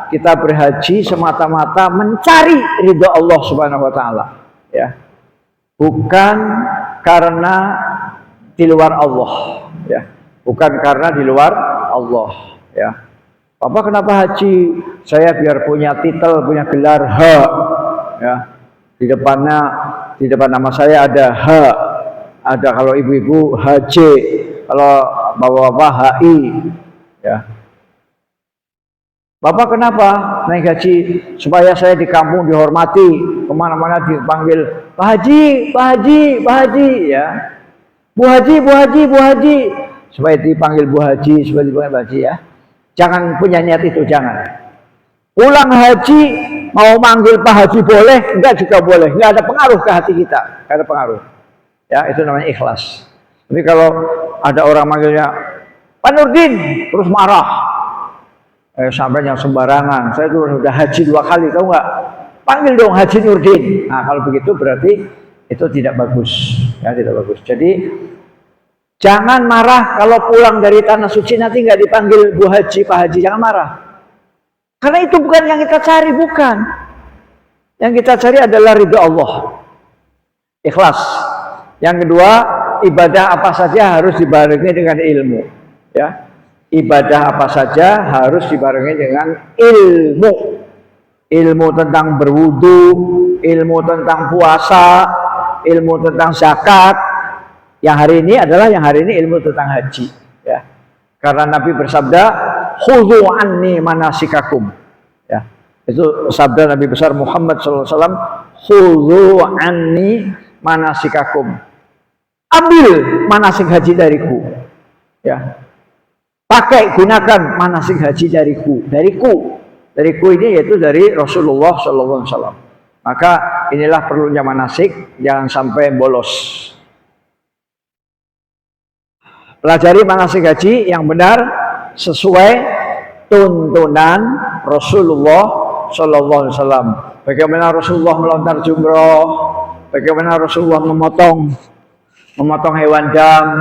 kita berhaji semata-mata mencari ridho Allah Subhanahu wa taala, ya. Bukan karena di luar Allah, ya. Bukan karena di luar Allah, ya. Papa kenapa haji? Saya biar punya titel, punya gelar H, ya. Di depan nama saya ada H. Ada kalau ibu-ibu HJ, kalau bapak-bapak HI, ya. Bapak kenapa naik haji? Supaya saya di kampung dihormati, kemana-mana dipanggil Pak Haji, Pak Haji, Pak Haji, ya. Bu Haji, Bu Haji, Bu Haji, supaya dipanggil Bu Haji, supaya dipanggil Bu Haji, ya. Jangan punya niat itu, jangan. Pulang haji mau manggil Pak Haji boleh, enggak juga boleh, enggak ada pengaruh ke hati kita, enggak ada pengaruh. Ya, itu namanya ikhlas. Tapi kalau ada orang manggilnya Pak Nurdin, terus marah. Sampai yang sembarangan. Saya tuh sudah haji 2 kali, tahu nggak? Panggil dong Haji Nurdin. Nah, kalau begitu berarti itu tidak bagus, ya, tidak bagus. Jadi jangan marah kalau pulang dari tanah suci nanti nggak dipanggil Bu Haji, Pak Haji, jangan marah. Karena itu bukan yang kita cari, bukan. Yang kita cari adalah ridho Allah. Ikhlas. Yang kedua, ibadah apa saja harus dibarengi dengan ilmu, ya. Ibadah apa saja harus dibarengi dengan ilmu. Ilmu tentang berwudu, ilmu tentang puasa, ilmu tentang zakat. Yang hari ini ilmu tentang haji, ya. Karena Nabi bersabda, "Khudhu anni manasikakum." Ya. Itu sabda Nabi besar Muhammad SAW, "Khudhu anni manasikakum." Ambil manasik haji dariku. Ya. Pakai, gunakan manasik haji dariku. Dariku ini yaitu dari Rasulullah SAW. Maka inilah perlunya manasik, jangan sampai bolos. Pelajari manasik haji yang benar sesuai tuntunan Rasulullah SAW. Bagaimana Rasulullah melontar jumroh, bagaimana Rasulullah memotong hewan dam,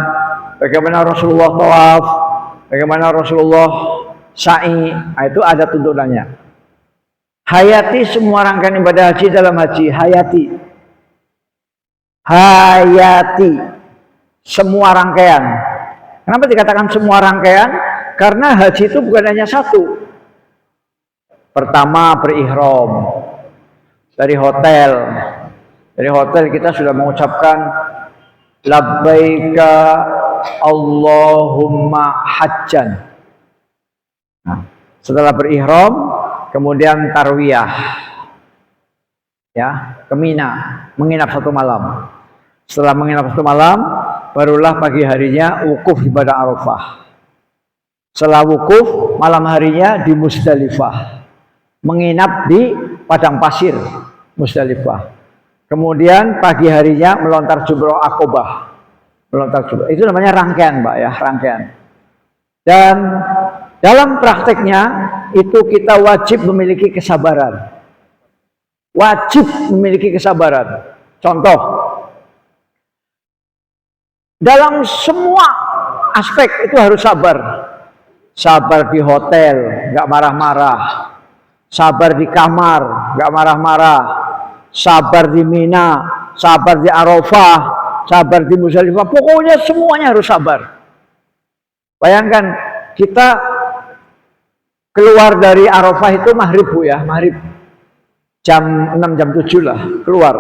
bagaimana Rasulullah tawaf, bagaimana Rasulullah sa'i. Nah, itu ada tuntunannya. Hayati semua rangkaian ibadah haji dalam haji. Hayati semua rangkaian. Kenapa dikatakan semua rangkaian? Karena haji itu bukan hanya satu. Pertama berihram dari hotel. Dari hotel kita sudah mengucapkan labbaika Allahumma hajjan. Nah, setelah berihram, kemudian tarwiyah, ya, ke Mina, menginap 1 malam. Setelah menginap 1 malam, barulah pagi harinya wukuf di Padang Arafah. Setelah wukuf, malam harinya di Musdalifah, menginap di padang pasir Musdalifah. Kemudian pagi harinya melontar jumrah Aqobah. Itu namanya rangkaian, Mbak, ya, rangkaian. Dan dalam prakteknya itu kita wajib memiliki kesabaran. Wajib memiliki kesabaran. Contoh, dalam semua aspek itu harus sabar. Sabar di hotel, nggak marah-marah. Sabar di kamar, nggak marah-marah. Sabar di Mina, sabar di Arafah, sabar di Musdalifah. Pokoknya semuanya harus sabar. Bayangkan kita keluar dari Arafah itu maghrib Bu ya, maghrib. Jam 6, jam 7 lah keluar.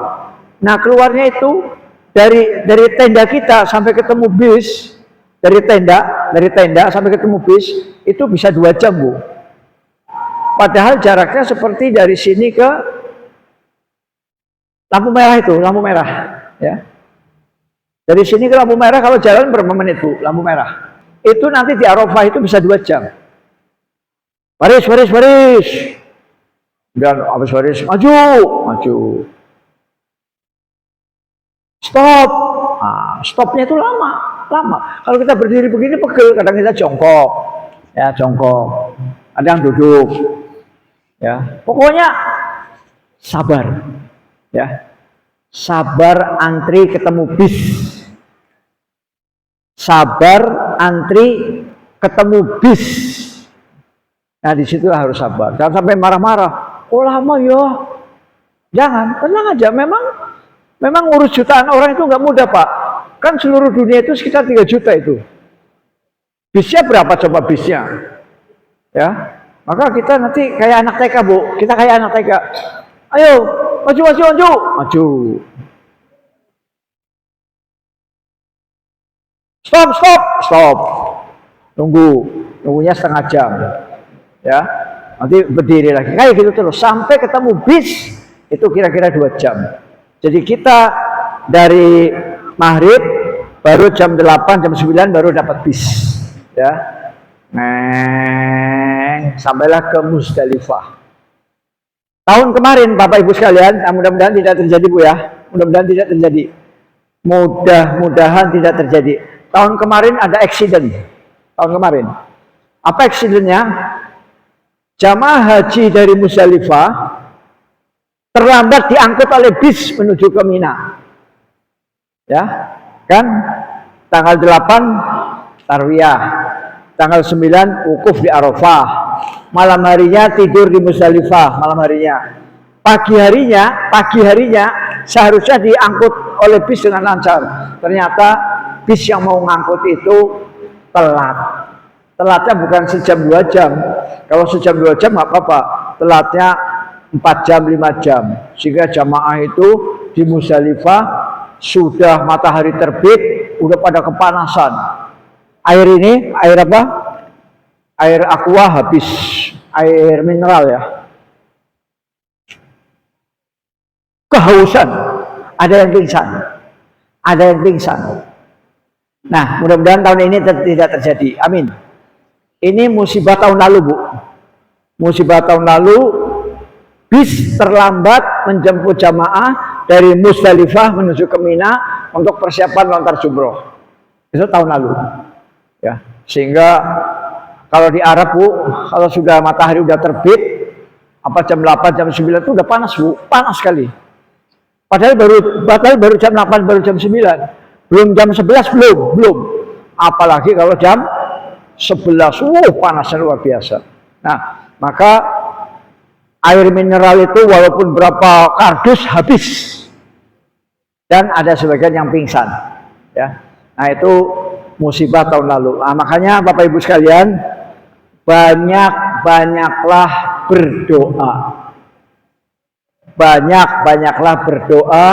Nah keluarnya itu dari tenda kita sampai ketemu bis, dari tenda sampai ketemu bis itu bisa 2 jam Bu. Padahal jaraknya seperti dari sini ke lampu merah itu, lampu merah ya. Dari sini ke lampu merah kalau jalan berapa menit Bu? Lampu merah. Itu nanti di Arafah itu bisa 2 jam. Baris. Dan habis baris, maju. Stop. Nah, stopnya itu lama. Kalau kita berdiri begini pegel, kadang kita jongkok. Ya, jongkok. Ada yang duduk. Ya, pokoknya sabar. Ya. Sabar antri ketemu bis. Sabar antri ketemu bis. Nah, di situ harus sabar. Jangan sampai marah-marah. Oh lama ya. Jangan, tenang aja. Memang ngurus jutaan orang itu nggak mudah Pak. Kan seluruh dunia itu sekitar 3 juta itu. Bisnya berapa coba bisnya? Ya, maka kita nanti kayak anak TK Bu. Kita kayak anak TK. Ayo, maju. Stop. Nunggunya setengah jam. Ya, nanti berdiri lagi. Kayak gitu terus sampai ketemu bis itu kira-kira 2 jam. Jadi kita dari maghrib baru jam 8, jam 9 baru dapat bis. Ya, sampailah ke Musdalifah. Tahun kemarin Bapak Ibu sekalian, mudah-mudahan tidak terjadi Bu ya. Mudah-mudahan tidak terjadi. Mudah-mudahan tidak terjadi. Tahun kemarin ada accident. Tahun kemarin. Apa accidentnya? Jamaah haji dari Musdalifah terlambat diangkut oleh bis menuju ke Mina. Ya, kan? Tanggal 8 tarwiyah. Tanggal 9 wukuf di Arafah. Malam harinya tidur di Musdalifah malam harinya. Pagi harinya seharusnya diangkut oleh bis dengan lancar. Ternyata bis yang mau ngangkut itu telat. Telatnya bukan sejam 2 jam. Kalau sejam 2 jam nggak apa-apa. Telatnya 4 jam 5 jam. Sehingga jamaah itu di Musdalifah sudah matahari terbit, udah pada kepanasan. Air ini, air apa? Air aqua habis, air mineral ya. Kehausan, ada yang pingsan. Nah, mudah-mudahan tahun ini tidak terjadi. Amin. Ini musibah tahun lalu, Bu. Musibah tahun lalu, bis terlambat menjemput jamaah dari Musdalifah menuju ke Mina untuk persiapan lontar jumroh. Itu tahun lalu. Ya, sehingga kalau di Arab Bu, kalau sudah matahari udah terbit, apa jam 8, jam 9 itu udah panas Bu, panas sekali. Padahal baru jam 8, baru jam 9. Belum jam 11 belum. Apalagi kalau jam 11, panasnya luar biasa. Nah, maka air mineral itu walaupun berapa kardus habis. Dan ada sebagian yang pingsan. Ya. Nah, itu musibah tahun lalu. Nah, makanya Bapak Ibu sekalian, banyaklah berdoa. Banyaklah berdoa,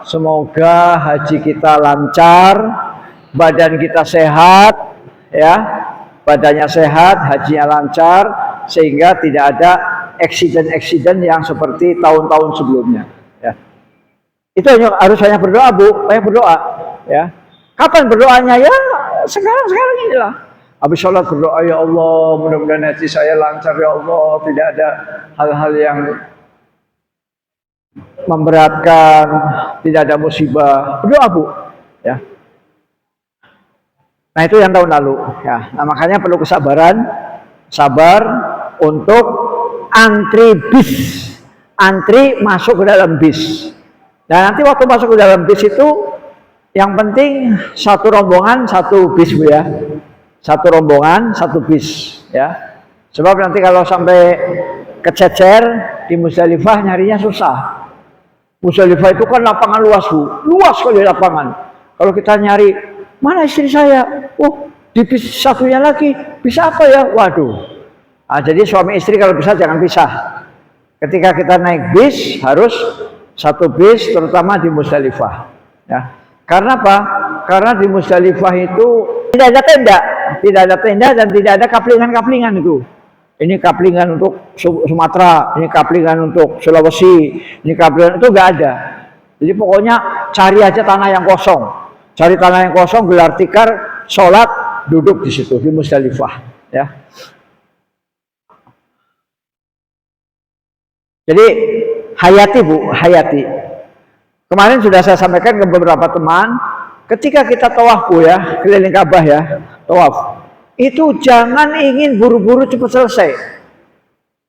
semoga haji kita lancar, badan kita sehat, ya, badannya sehat, hajinya lancar, sehingga tidak ada eksiden yang seperti tahun-tahun sebelumnya. Ya. Itu harus banyak berdoa Bu, banyak berdoa. Ya. Kapan berdoanya? Ya sekarang inilah. Habis sholat berdoa, ya Allah, mudah-mudahan haji saya lancar ya Allah, tidak ada hal-hal yang memberatkan, tidak ada musibah. Berdoa Bu. Ya. Nah itu yang tahun lalu. Ya. Nah makanya perlu kesabaran, sabar untuk antri bis antri masuk ke dalam bis. Dan nanti waktu masuk ke dalam bis itu yang penting satu rombongan satu bis Bu ya. Satu rombongan satu bis ya. Sebab nanti kalau sampai kececer di Musdalifah nyarinya susah. Musdalifah itu kan lapangan luas Bu, luas sekali lapangan. Kalau kita nyari mana istri saya, oh di bis satunya lagi, bisa apa ya? Waduh. Nah, jadi suami istri kalau bisa jangan pisah. Ketika kita naik bis harus satu bis, terutama di Musdalifah. Ya. Karena apa? Karena di Musdalifah itu tidak ada tenda dan tidak ada kaplingan-kaplingan itu. Ini kaplingan untuk Sumatera, ini kaplingan untuk Sulawesi, ini kaplingan itu nggak ada. Jadi pokoknya cari aja tanah yang kosong, cari tanah yang kosong, gelar tikar, sholat, duduk di situ di Musdalifah. Ya. Jadi hayati Bu, hayati. Kemarin sudah saya sampaikan ke beberapa teman, ketika kita tawaf Bu ya, keliling Ka'bah ya, tawaf. Itu jangan ingin buru-buru cepat selesai.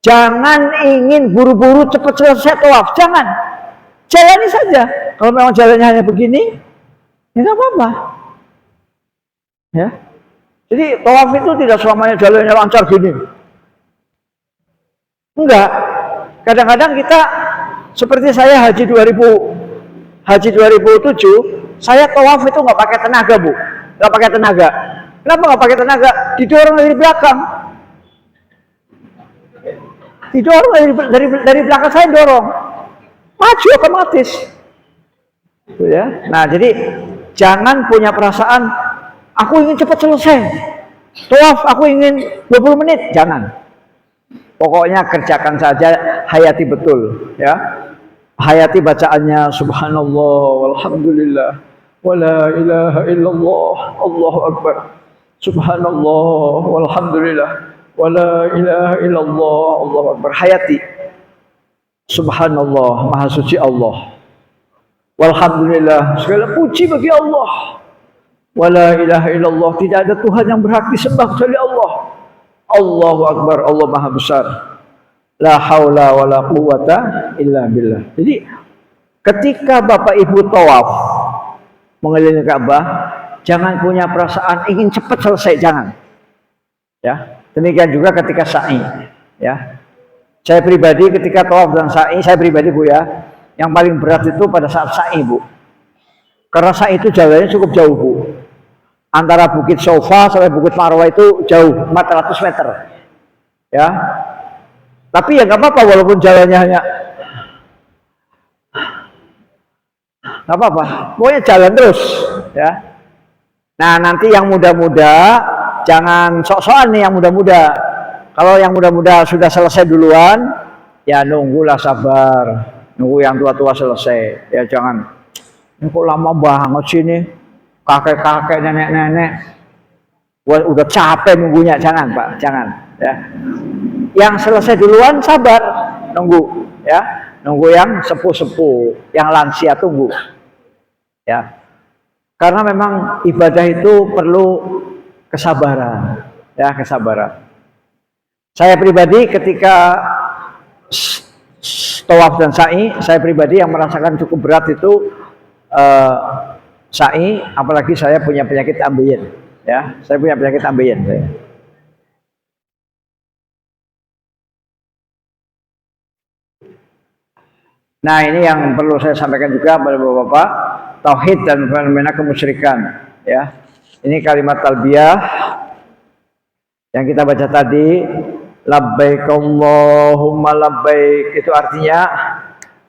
Jangan ingin buru-buru cepat selesai tawaf, jangan. Jalani saja. Kalau memang jalannya hanya begini, ya nggak apa-apa. Ya. Jadi tawaf itu tidak selamanya jalannya lancar gini. Enggak. Kadang-kadang kita seperti saya haji 2007, saya tawaf itu nggak pakai tenaga Bu, nggak pakai tenaga. Kenapa nggak pakai tenaga? Didorong dari belakang. Didorong dari belakang saya dorong, maju otomatis. Ya. Nah jadi jangan punya perasaan aku ingin cepat selesai. Tawaf aku ingin 20 menit, jangan. Pokoknya kerjakan saja, hayati betul ya. Hayati bacaannya subhanallah walhamdulillah wala ilaha illallah Allahu akbar. Subhanallah walhamdulillah wala ilaha illallah Allahu akbar. Hayati. Subhanallah, maha suci Allah. Walhamdulillah, segala puji bagi Allah. Wala ilaha illallah, tidak ada Tuhan yang berhak disembah kecuali Allah. Allahu Akbar, Allah Maha Besar. La haula wa la quwata illa billah. Jadi ketika Bapak Ibu tawaf mengelilingi Ka'bah, jangan punya perasaan ingin cepat selesai, jangan. Ya. Demikian juga ketika sa'i, ya. Saya pribadi ketika tawaf dan sa'i, saya pribadi Bu ya, yang paling berat itu pada saat sa'i Bu. Karena sa'i itu jalannya cukup jauh Bu. Antara Bukit Sofa sampai Bukit Marwah itu jauh, 400 meter. Ya. Tapi ya nggak apa-apa walaupun jalannya hanya nggak apa-apa. Pokoknya jalan terus, ya. Nah, nanti yang muda-muda jangan sok-sokan nih yang muda-muda. Kalau yang muda-muda sudah selesai duluan, ya nunggulah sabar. Nunggu yang tua-tua selesai. Ya jangan ini kok lama banget sih ini. Kakek-kakek, nenek-nenek, udah capek nunggunya, jangan Pak, jangan. Ya. Yang selesai duluan sabar, nunggu, ya, nunggu yang sepuh-sepuh, yang lansia tunggu, ya. Karena memang ibadah itu perlu kesabaran, ya, kesabaran. Saya pribadi ketika tawaf dan sa'i, saya pribadi yang merasakan cukup berat itu. Sa'i, apalagi saya punya penyakit ambeien, ya, saya punya penyakit ambeien. Nah ini yang perlu saya sampaikan juga pada bapak-bapak, tauhid dan fenomena kemusyrikan, ya. Ini kalimat talbiyah yang kita baca tadi, labbaik Allahumma labbaik, itu artinya,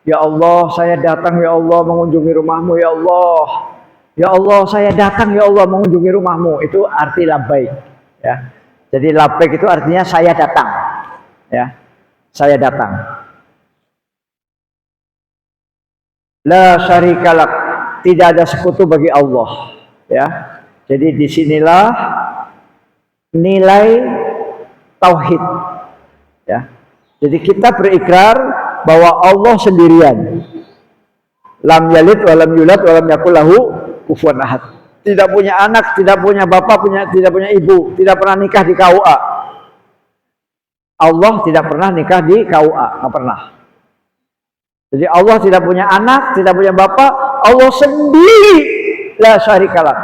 ya Allah saya datang ya Allah mengunjungi rumahmu ya Allah. Ya Allah, saya datang ya Allah mengunjungi rumahmu. Itu arti labbaik, ya. Jadi labbaik itu artinya saya datang, ya. Saya datang. La syarikalak, tidak ada sekutu bagi Allah, ya. Jadi disinilah nilai tauhid, ya. Jadi kita berikrar bahwa Allah sendirian. Lam yalid wa lam yulad wa lam yakul lahu kufuwan ahad. Tidak punya anak, tidak punya bapak, tidak punya ibu, tidak pernah nikah di KUA. Allah tidak pernah nikah di KUA, nggak pernah. Jadi Allah tidak punya anak, tidak punya bapak, Allah sendiri, la syarikalah.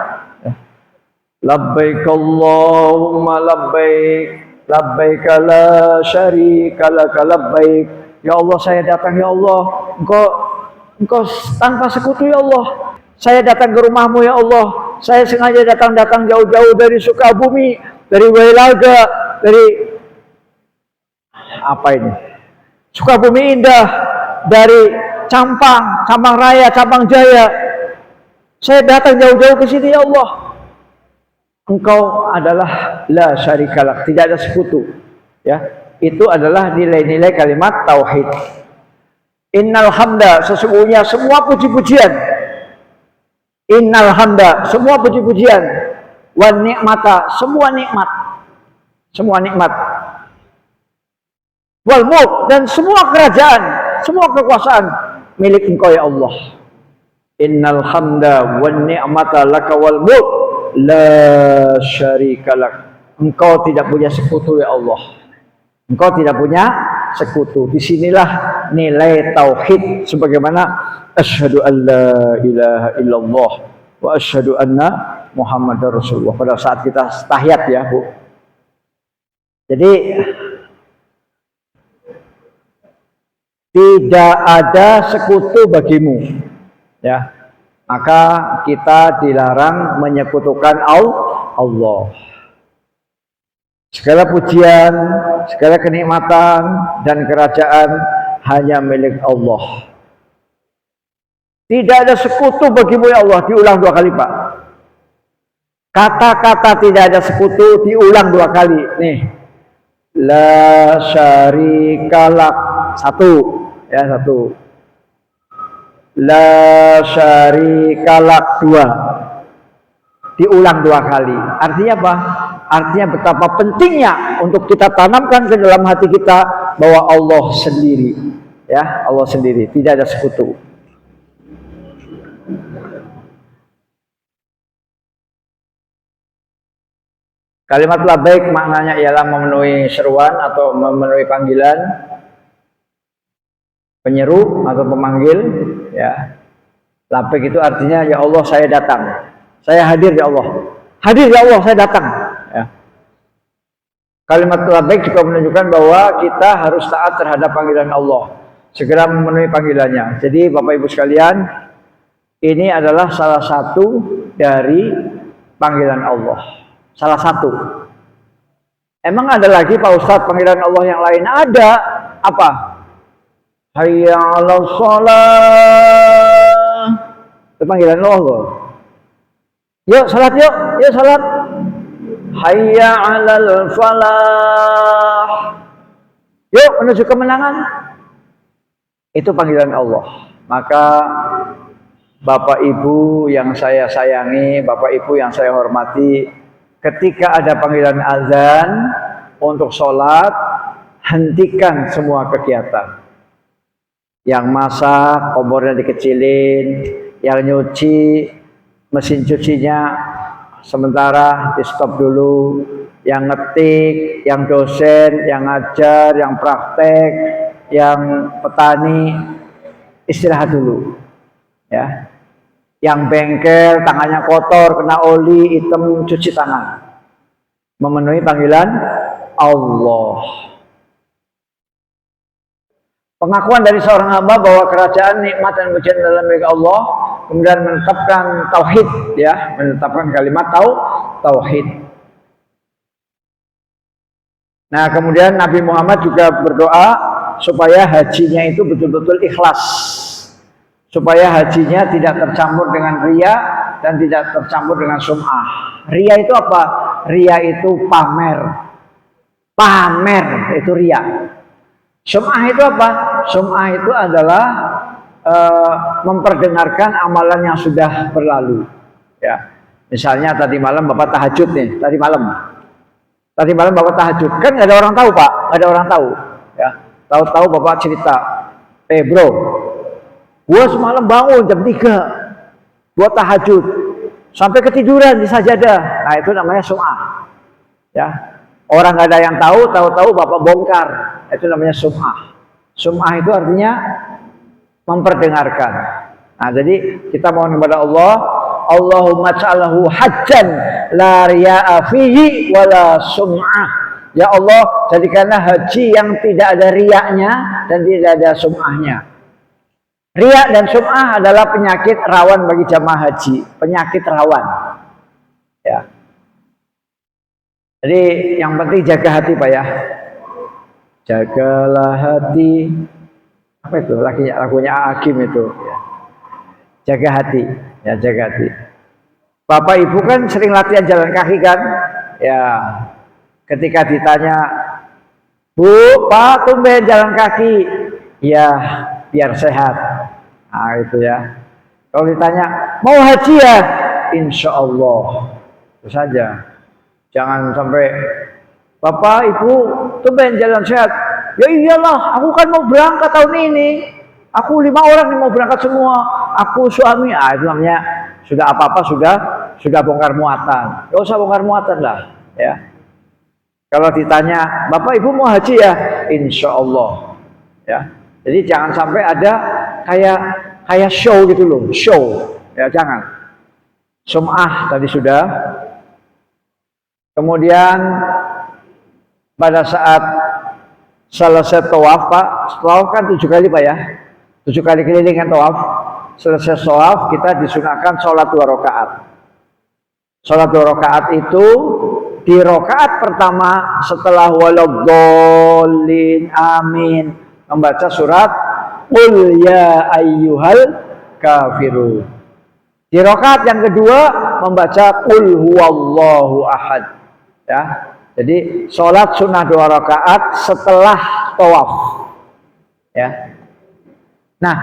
Labbaik Allahumma labbaik, labbaik la syarika laka labbaik. Ya Allah, saya datang ya Allah, Engkau tanpa sekutu ya Allah. Saya datang ke rumahmu ya Allah. Saya sengaja datang jauh-jauh dari Sukabumi, dari Wailaga, dari apa ini? Sukabumi Indah, dari Campang, Campang Raya, Campang Jaya. Saya datang jauh-jauh ke sini ya Allah. Engkau adalah la syarikalak, tidak ada sekutu. Ya, itu adalah nilai-nilai kalimat tauhid. Innal hamda, sesungguhnya semua puji-pujian. Innal hamda, semua puji-pujian. Wan nikmata, semua nikmat. Semua nikmat. Wal mulk, dan semua kerajaan, semua kekuasaan milik Engkau ya Allah. Innal hamda wan ni'mata laka wal mulk la syarikalak. Engkau tidak punya sekutu ya Allah. Engkau tidak punya sekutu. Disinilah nilai tauhid, sebagaimana asyhadu an la ilaha illallah wa asyhadu anna Muhammadar Rasulullah pada saat kita tahiyat ya, Bu. Jadi tidak ada sekutu bagimu, ya. Maka kita dilarang menyekutukan Allah. Segala pujian, segala kenikmatan dan kerajaan hanya milik Allah. Tidak ada sekutu bagimu ya Allah. Diulang 2 kali, Pak. Kata-kata tidak ada sekutu diulang 2 kali. Nih. La syarikalak. 1. Ya, 1. La syarikalak. 2. Diulang 2 kali. Artinya apa? Artinya betapa pentingnya untuk kita tanamkan ke dalam hati kita bahwa Allah sendiri, ya, Allah sendiri, tidak ada sekutu. Kalimat labbaik maknanya ialah memenuhi seruan atau memenuhi panggilan, penyeru atau pemanggil, ya. Labbaik itu artinya ya Allah, saya datang. Saya hadir ya Allah. Hadir ya Allah, saya datang. Ya. Kalimat labbaik juga menunjukkan bahwa kita harus taat terhadap panggilan Allah. Segera memenuhi panggilannya. Jadi Bapak Ibu sekalian, ini adalah salah satu dari panggilan Allah. Salah satu. Emang ada lagi Pak Ustadz panggilan Allah yang lain? Ada. Apa? Hayya 'alas shalah. Itu panggilan Allah. Yuk salat yuk, yuk salat. Hayya 'alal falah. Yuk menuju kemenangan. Itu panggilan Allah. Maka Bapak Ibu yang saya sayangi, Bapak Ibu yang saya hormati, ketika ada panggilan azan untuk sholat, hentikan semua kegiatan. Yang masak, kompornya dikecilin, yang nyuci, mesin cucinya sementara di stop dulu, yang ngetik, yang dosen, yang ngajar, yang praktek, yang petani, istirahat dulu, ya. Yang bengkel, tangannya kotor, kena oli, hitam, cuci tangan. Memenuhi panggilan Allah. Pengakuan dari seorang hamba bahwa kerajaan, nikmat dan pujian dalam milik Allah, kemudian menetapkan tauhid, ya, menetapkan kalimat tauhid. Nah, kemudian Nabi Muhammad juga berdoa supaya hajinya itu betul-betul ikhlas, supaya hajinya tidak tercampur dengan riya dan tidak tercampur dengan sum'ah. Riya itu apa? Riya itu pamer. Pamer itu riya. Sum'ah itu apa? Sum'ah itu adalah memperdengarkan amalan yang sudah berlalu, ya. Misalnya tadi malam Bapak tahajud nih, tadi malam Bapak tahajud, kan nggak ada orang tahu Pak, nggak ada orang tahu, ya. Tahu-tahu Bapak cerita, bro, gua semalam bangun jam 3 buat tahajud sampai ketiduran di sajadah. Nah, itu namanya sum'ah, ya. Orang nggak ada yang tahu-tahu Bapak bongkar, itu namanya sum'ah. Sum'ah itu artinya memperdengarkan. Nah, jadi kita mohon kepada Allah, Allahumma ja'alhu hajjan la riya'a fihi wala sum'ah. Ya Allah, jadikanlah haji yang tidak ada riaknya dan tidak ada sum'ahnya. Riak dan sum'ah adalah penyakit rawan bagi jamaah haji, penyakit rawan. Ya. Jadi yang penting jaga hati Pak ya. Jagalah hati. Apa itu? Lagunya Agim itu. Ya. Jaga hati, ya jaga hati. Bapak Ibu kan sering latihan jalan kaki kan? Ya. Ketika ditanya, Bu, Pak, tumben jalan kaki. Ya, biar sehat. Nah, itu ya. Kalau ditanya, mau haji ya? Insya Allah. Itu saja. Jangan sampai, Bapak, Ibu, tumben jalan sehat. Ya iyalah, aku kan mau berangkat tahun ini. Aku 5 orang yang mau berangkat semua. Aku suami. Ah, itu namanya sudah apa-apa sudah bongkar muatan. Gak usah bongkar muatan lah. Ya. Kalau ditanya, Bapak Ibu mau haji ya? Insya Allah. Ya. Jadi jangan sampai ada kayak show gitu loh, show. Ya jangan. Sum'ah tadi sudah. Kemudian pada saat selesai tawaf Pak, tawaf kan 7 kali Pak ya. 7 kali keliling kan tawaf. Selesai tawaf kita disunahkan sholat 2 rakaat. Sholat 2 rakaat itu di rakaat pertama setelah waladhdallin amin membaca surat Qul ya ayyuhal kafirun. Di rakaat yang kedua membaca Qul huwallahu ahad. Ya. Jadi sholat sunnah 2 rakaat setelah tawaf. Ya. Nah,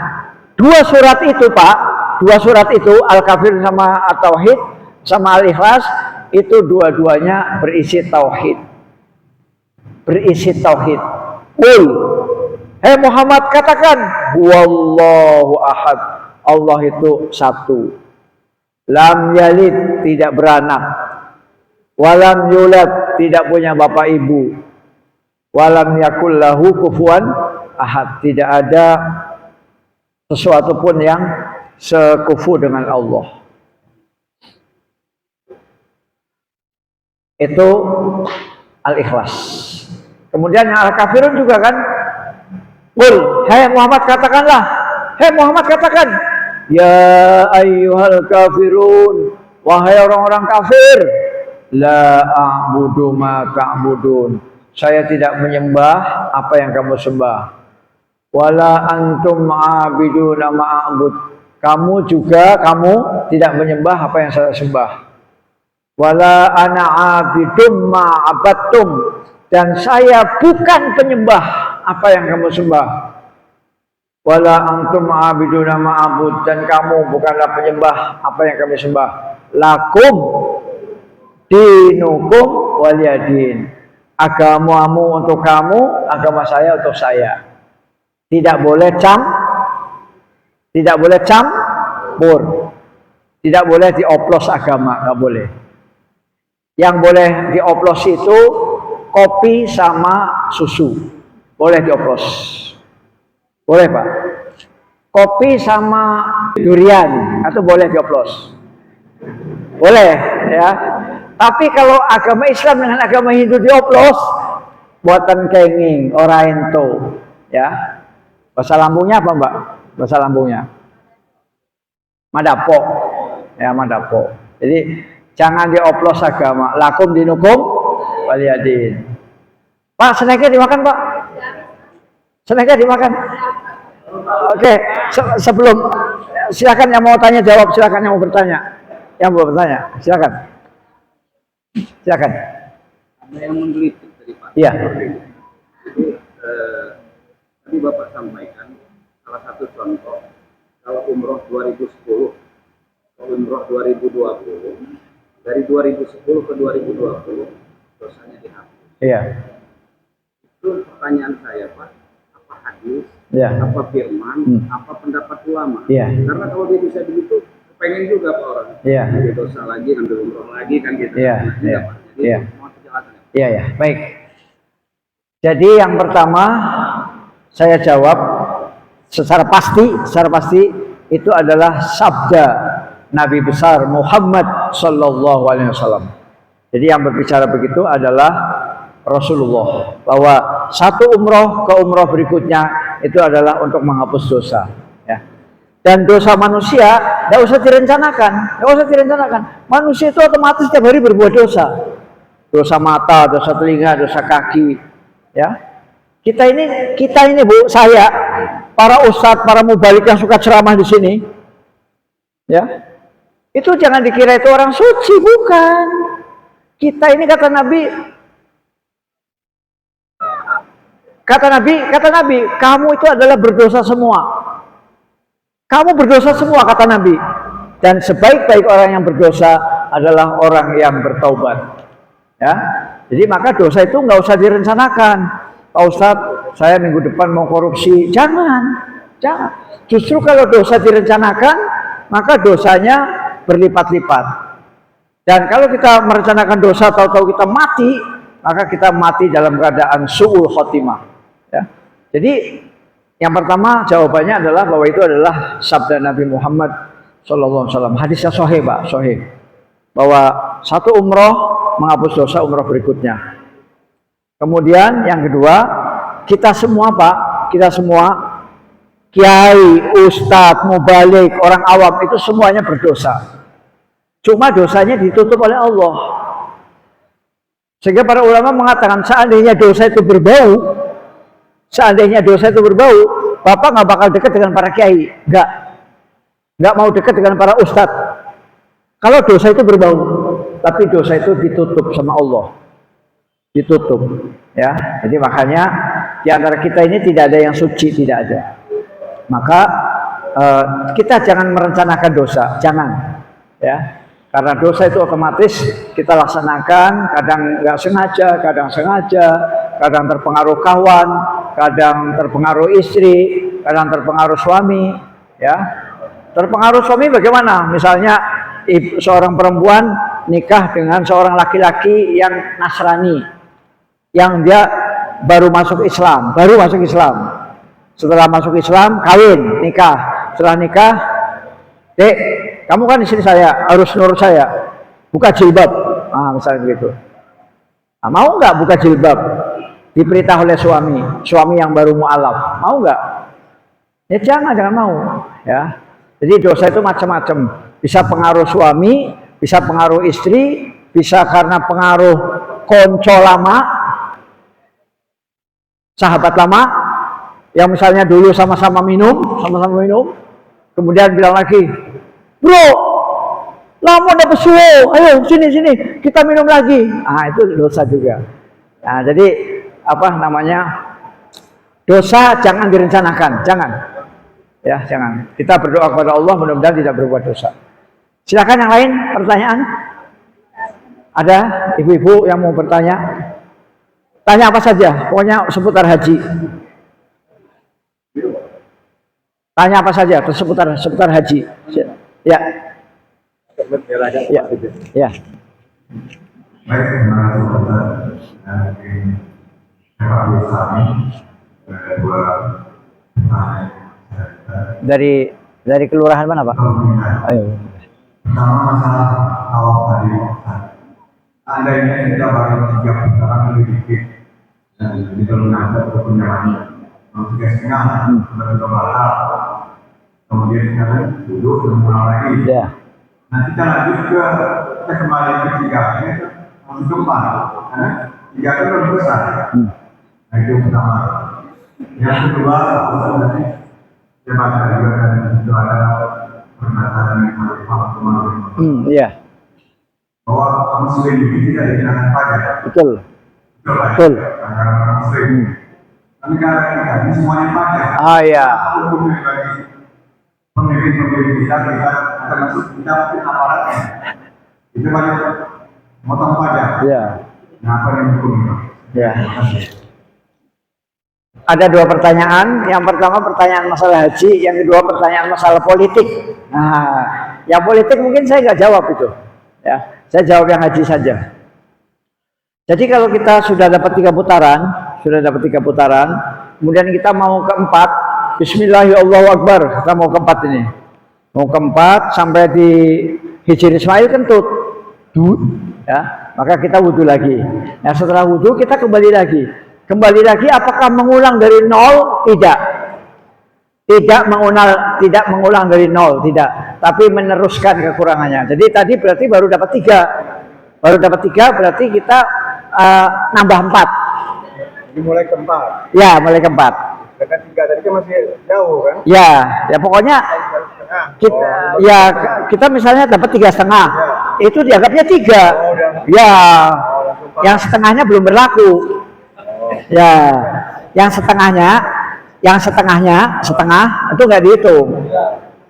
2 surat itu Pak, 2 surat itu Al-Kafir sama At-Tauhid sama Al-Ikhlas itu dua-duanya berisi tauhid. Berisi tauhid. Qul, hei Muhammad katakan, huwallahu ahad. Allah itu satu. Lam yalid, tidak beranak. Walam yulad, tidak punya bapak ibu. Walam yakul lahu kufuwan ahad, tidak ada sesuatu pun yang sekufu dengan Allah. Itu Al-Ikhlas. Kemudian yang Al-Kafirun juga kan, Qul, hai Muhammad katakanlah, hai Muhammad katakan, ya ayyuhal kafirun, wahai orang-orang kafir, la a'budu ma ta'budun, saya tidak menyembah apa yang kamu sembah. Wala antum a'abiduna ma'abud, kamu tidak menyembah apa yang saya sembah. Wala ana 'abidum ma'abattum, dan saya bukan penyembah apa yang kamu sembah. Wala antum 'abiduna ma'abud, dan kamu bukanlah penyembah apa yang kami sembah. Lakum dinukum waliyadin, agamamu untuk kamu, agama saya untuk saya. Tidak boleh campur, tidak boleh dioplos agama, nggak boleh. Yang boleh dioplos itu kopi sama susu, boleh dioplos, boleh Pak. Kopi sama durian atau boleh dioplos, boleh ya. Tapi kalau agama Islam dengan agama Hindu dioplos, buatan kenging, ora ento, ya. Bahasa lambungnya apa Mbak? Bahasa lambungnya Madapo, ya Madapo. Jadi jangan dioplos agama. Lakum dinukum waliyadin. Pak, snacknya dimakan Pak? Snacknya dimakan? Oke, sebelum silakan yang mau tanya jawab, silakan yang mau bertanya. Yang mau bertanya, silakan. Silakan. Ada yang menggelitik tadi Pak. Iya. Tadi Bapak sampaikan salah satu contoh kalau umroh 2010 ke umroh 2020, dari 2010 ke 2020 dosanya dihapus. Iya. Itu pertanyaan saya Pak, apa hadis, Iya. apa firman, apa pendapat ulama? Iya. Karena kalau dia bisa begitu, pengen juga Pak orang. Iya. Ambil dosa lagi, ambil umroh lagi kan gitu. Iya. Nah, Iya. Pak. Jadi Iya. mohon penjelasannya. Iya, ya, baik. Jadi yang pertama saya jawab, secara pasti itu adalah sabda Nabi besar Muhammad sallallahu alaihi wasallam. Jadi yang berbicara begitu adalah Rasulullah, bahwa satu umroh ke umroh berikutnya itu adalah untuk menghapus dosa, ya. Dan dosa manusia tidak usah direncanakan, Manusia itu otomatis setiap hari berbuat dosa. Dosa mata, dosa telinga, dosa kaki, ya. Kita ini Bu, saya, para ustadz, para mubalik yang suka ceramah di sini, ya, itu jangan dikira itu orang suci, bukan. Kita ini kata Nabi, kamu itu adalah berdosa semua. Kamu berdosa semua, kata Nabi. Dan sebaik-baik orang yang berdosa adalah orang yang bertaubat. Ya, jadi maka dosa itu nggak usah direncanakan. Pak Ustadz, saya minggu depan mau korupsi. Jangan. Justru kalau dosa direncanakan, maka dosanya berlipat-lipat. Dan kalau kita merencanakan dosa, tahu-tahu kita mati, maka kita mati dalam keadaan su'ul khotimah. Ya. Jadi yang pertama jawabannya adalah bahwa itu adalah sabda Nabi Muhammad SAW. Hadisnya sahih, Pak, sahih. Bahwa satu umroh menghapus dosa umroh berikutnya. Kemudian yang kedua, kita semua Pak, kiai, ustadz, mubalik, orang awam itu semuanya berdosa. Cuma dosanya ditutup oleh Allah. Sehingga para ulama mengatakan seandainya dosa itu berbau, Bapak nggak bakal dekat dengan para kiai, nggak mau dekat dengan para ustadz. Kalau dosa itu berbau, tapi dosa itu ditutup sama Allah, ditutup, ya. Jadi makanya di antara kita ini tidak ada yang suci, tidak ada. Maka kita jangan merencanakan dosa, jangan, ya. Karena dosa itu otomatis kita laksanakan, kadang nggak sengaja, kadang terpengaruh kawan, kadang terpengaruh istri, kadang terpengaruh suami, ya. Terpengaruh suami bagaimana? Misalnya seorang perempuan nikah dengan seorang laki-laki yang Nasrani, yang dia baru masuk Islam. Setelah masuk Islam, kawin, nikah. Setelah nikah, Dek, kamu kan istri saya, harus nurut saya, buka jilbab. Misalnya begitu. Mau nggak buka jilbab? Diperintah oleh suami yang baru mu'alaf. Mau nggak? Ya jangan mau. Ya. Jadi dosa itu macam-macam. Bisa pengaruh suami, bisa pengaruh istri, bisa karena pengaruh konco lama, sahabat lama, yang misalnya dulu sama-sama minum, kemudian bilang lagi, bro, lama udah pesuo, ayo sini, kita minum lagi. Itu dosa juga. Nah, jadi dosa jangan direncanakan, jangan. Ya, jangan. Kita berdoa kepada Allah mudah-mudahan tidak berbuat dosa. Silakan yang lain, pertanyaan? Ada ibu-ibu yang mau bertanya? Tanya apa saja, pokoknya seputar haji. Tanya apa saja, seputar haji. Ya. Ya. Dari kelurahan mana, Pak? Ayo. Pertama masalah awal tadi, andainya kita baru 3 putaran lebih dikit dan di dalam ada perpunyaannya, 3,5 baru bakal, kemudian sekarang duduk dan mulai lagi. Ya. Nah kita lanjut kita kembali ke 3 langsung depan, karena 3 itu lebih besar. Nah itu pertama. Yang kedua, sebenarnya jabatan juga dan itu ada pernyataan yang Iya. bahwa muslim ini tidak dikenakan pajak. Betul. Karena muslim. Tapi karena kita ini semuanya pajak. Iya. Hukumnya bagi pemimpin kita termasuk kita aparatnya. Itu banyak motong pajak. Iya. Nah, apa yang hukumnya? Ya. Ada 2 pertanyaan. Yang pertama pertanyaan masalah haji, yang kedua pertanyaan masalah politik. Nah, yang politik mungkin saya nggak jawab itu. Ya, saya jawab yang haji saja. Jadi kalau kita sudah dapat 3 putaran, kemudian kita mau keempat, Bismillahirrahmanirrahim, Allahu Akbar. Kita mau keempat ini. Mau keempat sampai di Hijri Ismail kentut. Ya, maka kita wudhu lagi. Nah, setelah wudhu kita kembali lagi. Kembali lagi apakah mengulang dari nol? Tidak. Tidak mengulang dari nol, tidak. Tapi meneruskan kekurangannya. Jadi tadi berarti baru dapat 3. Baru dapat 3 berarti kita nambah 4. Jadi mulai keempat. Ya, mulai keempat. Dengan 3 tadi kan masih jauh kan? Ya, ya pokoknya kita misalnya dapat 3,5. Itu dianggapnya 3. Ya, yang setengahnya belum berlaku. Ya, yang setengah itu nggak dihitung.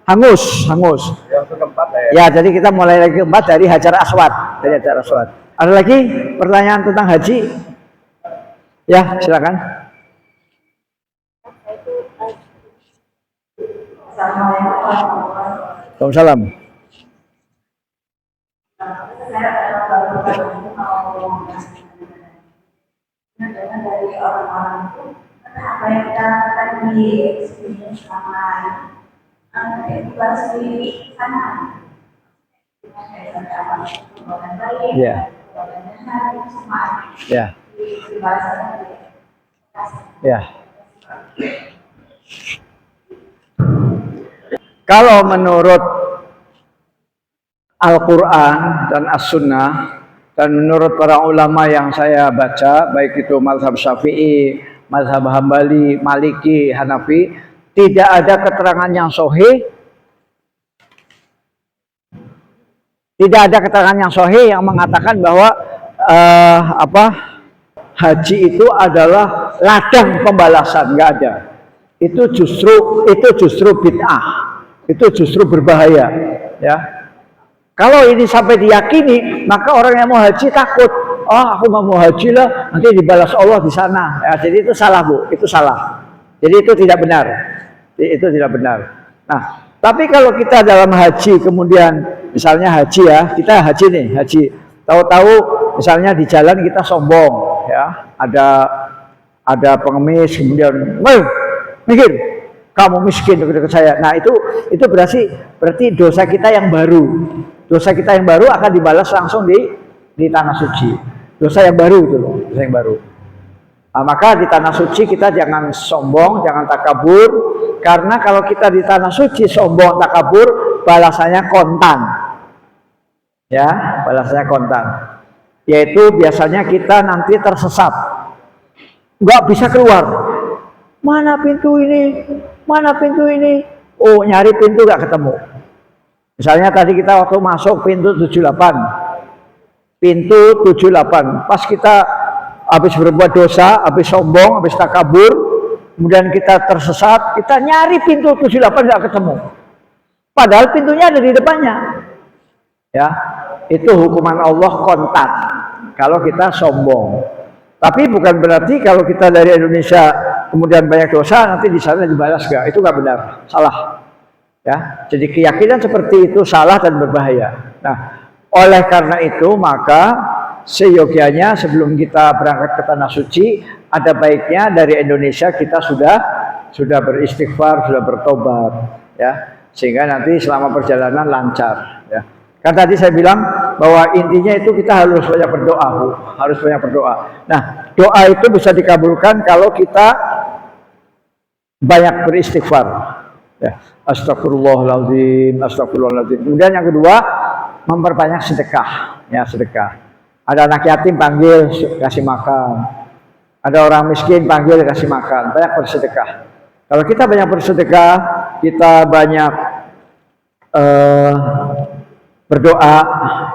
Hangus. Yang keempat lah ya. Ya, jadi kita mulai lagi keempat dari Hajar Aswad. Ada lagi pertanyaan tentang haji? Ya, silakan. Waalaikumsalam. Dari orang-orang itu apa yang kita lakukan di sini selama edukasi di sana, Ya. Ya. Ya. Kalau menurut Al-Quran dan As-Sunnah dan menurut para ulama yang saya baca, baik itu mazhab Syafi'i, mazhab Hambali, Maliki, Hanafi, tidak ada keterangan yang sahih. Tidak ada keterangan yang sahih yang mengatakan bahwa haji itu adalah ladang pembalasan, nggak ada. Itu justru bid'ah. Itu justru berbahaya, ya. Kalau ini sampai diyakini, maka orang yang mau haji takut. Oh, aku mau haji lah, nanti dibalas Allah di sana. Ya, jadi itu salah, Bu. Itu salah. Jadi itu tidak benar. Itu tidak benar. Nah, tapi kalau kita dalam haji kemudian misalnya haji ya, kita haji nih, haji. Tahu-tahu misalnya di jalan kita sombong, ya. Ada pengemis kemudian, mikir, kamu miskin dekat saya. Nah, itu berarti dosa kita yang baru. Dosa kita yang baru akan dibalas langsung di tanah suci. Dosa yang baru itu loh, dosa yang baru. Nah, maka di tanah suci kita jangan sombong, jangan takabur, karena kalau kita di tanah suci sombong, takabur, balasannya kontan. Ya, balasannya kontan. Yaitu biasanya kita nanti tersesat. Nggak bisa keluar. Mana pintu ini? Mana pintu ini? Oh, nyari pintu nggak ketemu. Misalnya tadi kita waktu masuk pintu 78. Pintu 78. Pas kita habis berbuat dosa, habis sombong, habis takabur, kemudian kita tersesat, kita nyari pintu 78 nggak ketemu. Padahal pintunya ada di depannya. Ya, itu hukuman Allah kontan kalau kita sombong. Tapi bukan berarti kalau kita dari Indonesia kemudian banyak dosa nanti di sana dibalas nggak? Itu nggak benar, salah. Ya, jadi keyakinan seperti itu salah dan berbahaya. Nah, oleh karena itu maka seyogianya sebelum kita berangkat ke tanah suci, ada baiknya dari Indonesia kita sudah beristighfar, sudah bertobat, ya, sehingga nanti selama perjalanan lancar. Ya. Kan tadi saya bilang bahwa intinya itu kita harus banyak berdoa, Bu. Harus banyak berdoa. Nah, doa itu bisa dikabulkan kalau kita banyak beristighfar. Ya, astagfirullahaladzim, astagfirullahaladzim. Kemudian yang kedua, memperbanyak sedekah. Ya, sedekah. Ada anak yatim panggil kasih makan. Ada orang miskin panggil kasih makan. Banyak bersedekah. Kalau kita banyak bersedekah, kita banyak berdoa,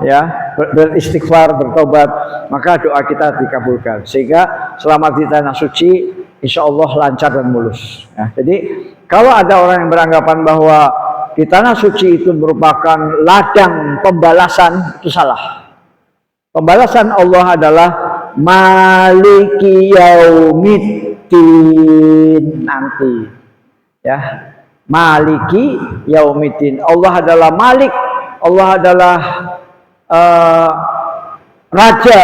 ya, beristighfar, bertobat, maka doa kita dikabulkan. Sehingga selama di tanah suci, insya Allah lancar dan mulus. Ya, jadi kalau ada orang yang beranggapan bahwa di tanah suci itu merupakan ladang pembalasan, itu salah. Pembalasan Allah adalah Maliki Yaumiddin nanti. Ya, Maliki Yaumiddin. Allah adalah Malik. Allah adalah Raja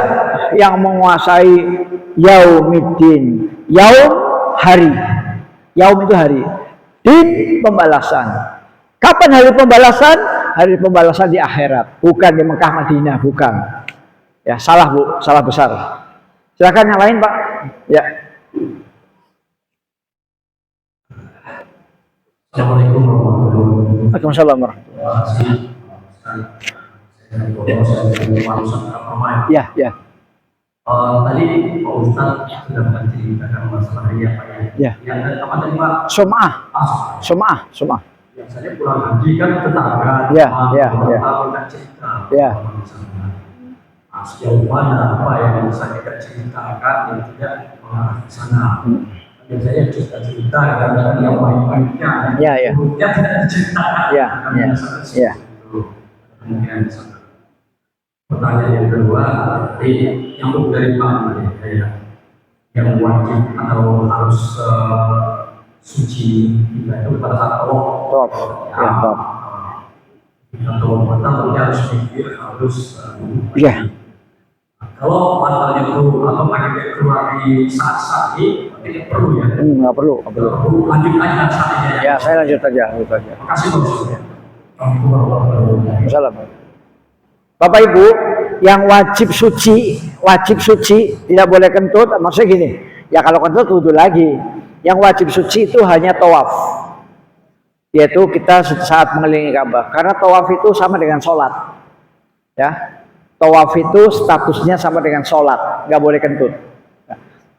yang menguasai Yaumiddin. Yaum hari. Yaum itu hari. Din pembalasan. Kapan hari pembalasan? Hari pembalasan di akhirat, bukan di Mekah Madinah, bukan. Ya, salah Bu, salah besar. Silakan yang lain, Pak. Ya. Assalamualaikum warahmatullahi wabarakatuh. Waalaikumsalam warahmatullahi wabarakatuh. Ya, ya. Tadi Pak Ustadz sudah menceritakan masalahnya Pak ya. Ya. Yang apa tadi Pak? Sum'ah. Ah, Sum'ah, sum'ah. yang saya pulang haji kan tetangga. Ya, ya, ya. Kita cerita. Ya. Sejauh mana apa yang bisa kita ceritakan yang tidak mengarah ke sana. Dan saya cerita kadang-kadang yang baik-baiknya. Ya, ya. Kemudian tidak diceritakan. Ya, ya, ya. Kemudian pertanyaan yang kedua, yang dari Pak ya, yang wajib atau harus suci kita itu pada saat tawaf. Ya, top. Atau pertama harus mikir harus Ya. kalau batalnya itu atau pakai keluar di saat ini tidak perlu ya. Nggak perlu, nggak perlu. Lanjut aja saatnya ya. Ya, saya lanjut aja, lanjut aja. Terima kasih Pak Ustaz. Assalamualaikum. Bapak Ibu, yang wajib suci tidak boleh kentut. Maksudnya gini, ya kalau kentut wudhu lagi. Yang wajib suci itu hanya tawaf, yaitu kita saat mengelilingi Ka'bah. Karena tawaf itu sama dengan sholat, ya. Tawaf itu statusnya sama dengan sholat, nggak boleh kentut.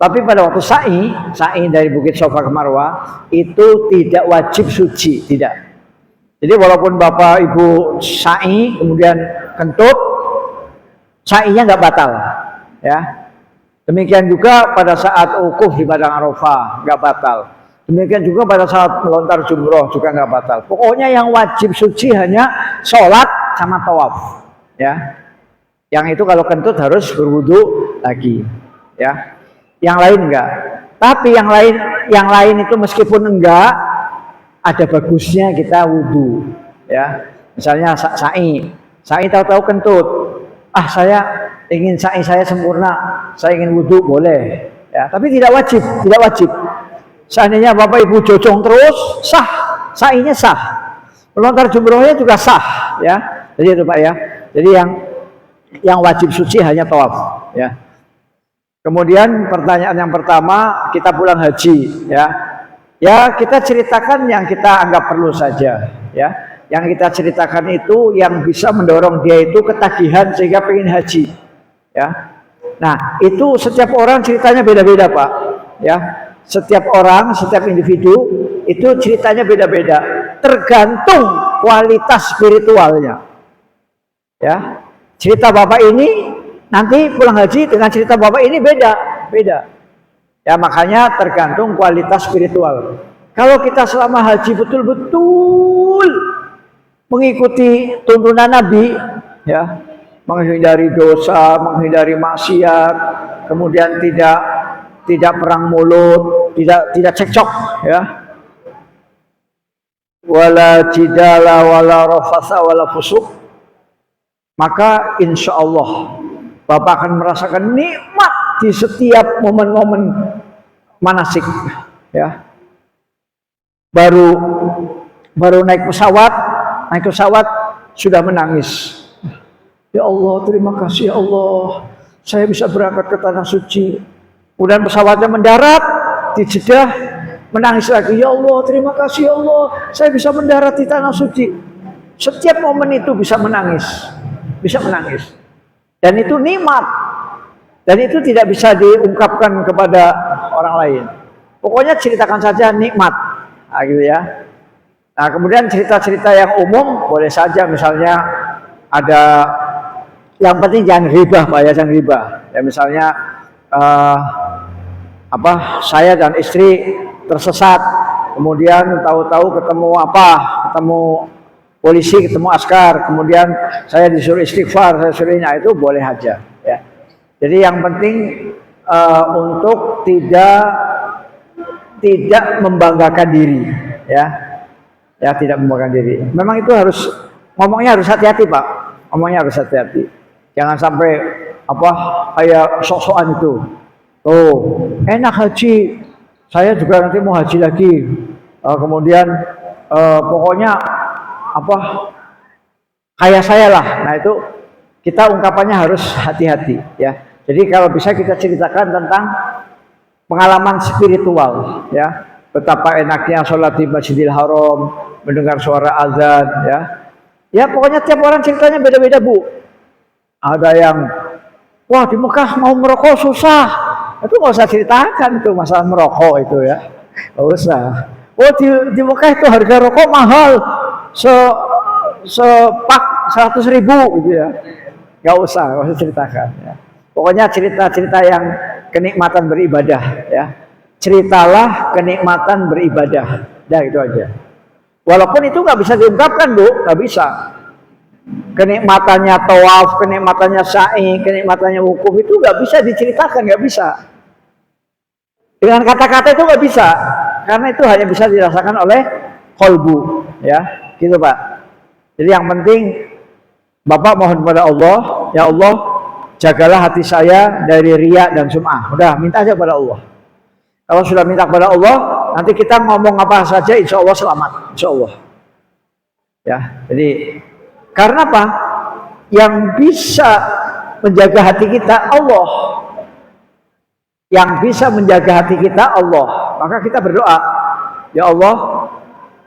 Tapi pada waktu sa'i dari Bukit Safa ke Marwah itu tidak wajib suci, tidak. Jadi walaupun Bapak Ibu sa'i kemudian kentut, sa'inya nggak batal, ya. Demikian juga pada saat wukuf di Padang Arafah nggak batal. Demikian juga pada saat melontar jumroh juga nggak batal. Pokoknya yang wajib suci hanya sholat sama tawaf, ya. Yang itu kalau kentut harus berwudu lagi, ya. Yang lain enggak. Tapi yang lain itu meskipun enggak, ada bagusnya kita wudu, ya. Misalnya sa'i tahu-tahu kentut, saya ingin sa'i saya sempurna, saya ingin wudu, boleh, ya. Tapi tidak wajib. Seandainya Bapak Ibu jojong terus, sah, sa'inya sah, melontar jumrohnya juga sah, ya. Jadi itu Pak ya. Jadi yang wajib suci hanya tawaf, ya. Kemudian pertanyaan yang pertama, kita pulang haji, ya. Ya, kita ceritakan yang kita anggap perlu saja, ya. Yang kita ceritakan itu yang bisa mendorong dia itu ketagihan sehingga pengen haji, ya. Nah, itu setiap orang ceritanya beda-beda, Pak, ya. Setiap orang, setiap individu itu ceritanya beda-beda, tergantung kualitas spiritualnya, ya. Cerita Bapak ini nanti pulang haji dengan cerita Bapak ini beda. Ya, makanya tergantung kualitas spiritual. Kalau kita selama haji betul-betul mengikuti tuntunan Nabi, ya, menghindari dosa, menghindari maksiat, kemudian tidak perang mulut, tidak cekcok, ya. Wala jidala wala rafasa wala fusuk. Maka insya Allah Bapak akan merasakan nikmat di setiap momen-momen manasik, ya. Baru naik pesawat sudah menangis. Ya Allah, terima kasih ya Allah, saya bisa berangkat ke tanah suci. Kemudian pesawatnya mendarat di Jeddah, menangis lagi. Ya Allah, terima kasih ya Allah, saya bisa mendarat di tanah suci. Setiap momen itu bisa menangis. Dan itu nikmat. Dan itu tidak bisa diungkapkan kepada orang lain. Pokoknya ceritakan saja nikmat. Nah, gitu ya. Nah, kemudian cerita-cerita yang umum boleh saja, misalnya ada, yang penting jangan ribah, Pak ya, jangan ribah. Ya, misalnya saya dan istri tersesat, kemudian tahu-tahu ketemu polisi, ketemu askar, kemudian saya disuruh istighfar, saya suruh ini, itu boleh aja, ya. Jadi yang penting untuk tidak membanggakan diri, ya, tidak membanggakan diri. Memang itu ngomongnya harus hati-hati, Pak, ngomongnya harus hati-hati. Jangan sampai kayak sok-sokan itu. Oh, enak haji, saya juga nanti mau haji lagi. kemudian pokoknya apa kayak saya lah. Nah itu kita ungkapannya harus hati-hati ya. Jadi kalau bisa kita ceritakan tentang pengalaman spiritual ya, betapa enaknya sholat di Masjidil Haram, mendengar suara azan ya. Ya pokoknya tiap orang ceritanya beda-beda Bu. Ada yang wah di Mekah mau merokok susah, itu nggak usah ceritakan tuh masalah merokok itu ya, nggak usah. Oh di Mekah itu harga rokok mahal, sepak 100.000 gitu ya, nggak usah ceritakan. Ya. Pokoknya cerita-cerita yang kenikmatan beribadah ya. Ceritalah kenikmatan beribadah. Dah itu aja. Walaupun itu nggak bisa diungkapkan Bu, nggak bisa. Kenikmatannya tawaf, kenikmatannya sa'i, kenikmatannya wukuf itu nggak bisa diceritakan, nggak bisa. Dengan kata-kata itu nggak bisa, karena itu hanya bisa dirasakan oleh qalbu, ya, gitu Pak. Jadi yang penting Bapak mohon kepada Allah, ya Allah, jagalah hati saya dari riya dan sum'ah. Udah, minta aja kepada Allah. Kalau sudah minta kepada Allah, nanti kita ngomong apa saja, insya Allah selamat, insya Allah. Ya, jadi karena apa? Yang bisa menjaga hati kita Allah. Yang bisa menjaga hati kita Allah. Maka kita berdoa, ya Allah,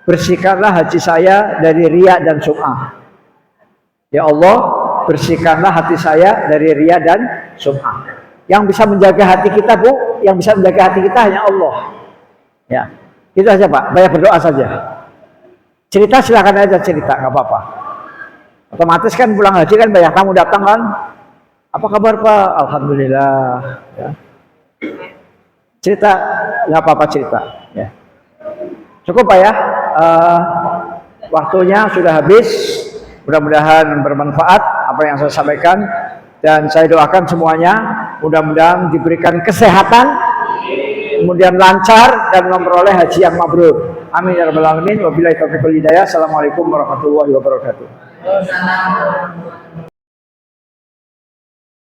bersihkanlah hati saya dari riya dan sum'ah. Ya Allah, bersihkanlah hati saya dari riya dan sum'ah. Yang bisa menjaga hati kita Bu, yang bisa menjaga hati kita hanya Allah. Ya, itu aja Pak. Banyak berdoa saja. Cerita silakan aja cerita, nggak apa-apa. Otomatis kan pulang haji kan banyak tamu datang kan. Apa kabar Pak? Alhamdulillah. Ya. Cerita, nggak apa-apa cerita. Ya. Cukup Pak ya. Waktunya sudah habis. Mudah-mudahan bermanfaat apa yang saya sampaikan. Dan saya doakan semuanya mudah-mudahan diberikan kesehatan, kemudian lancar dan memperoleh haji yang mabrur. Amin ya rabbal alamin. Wabillahi taufiq wal hidayah. Assalamualaikum warahmatullahi wabarakatuh.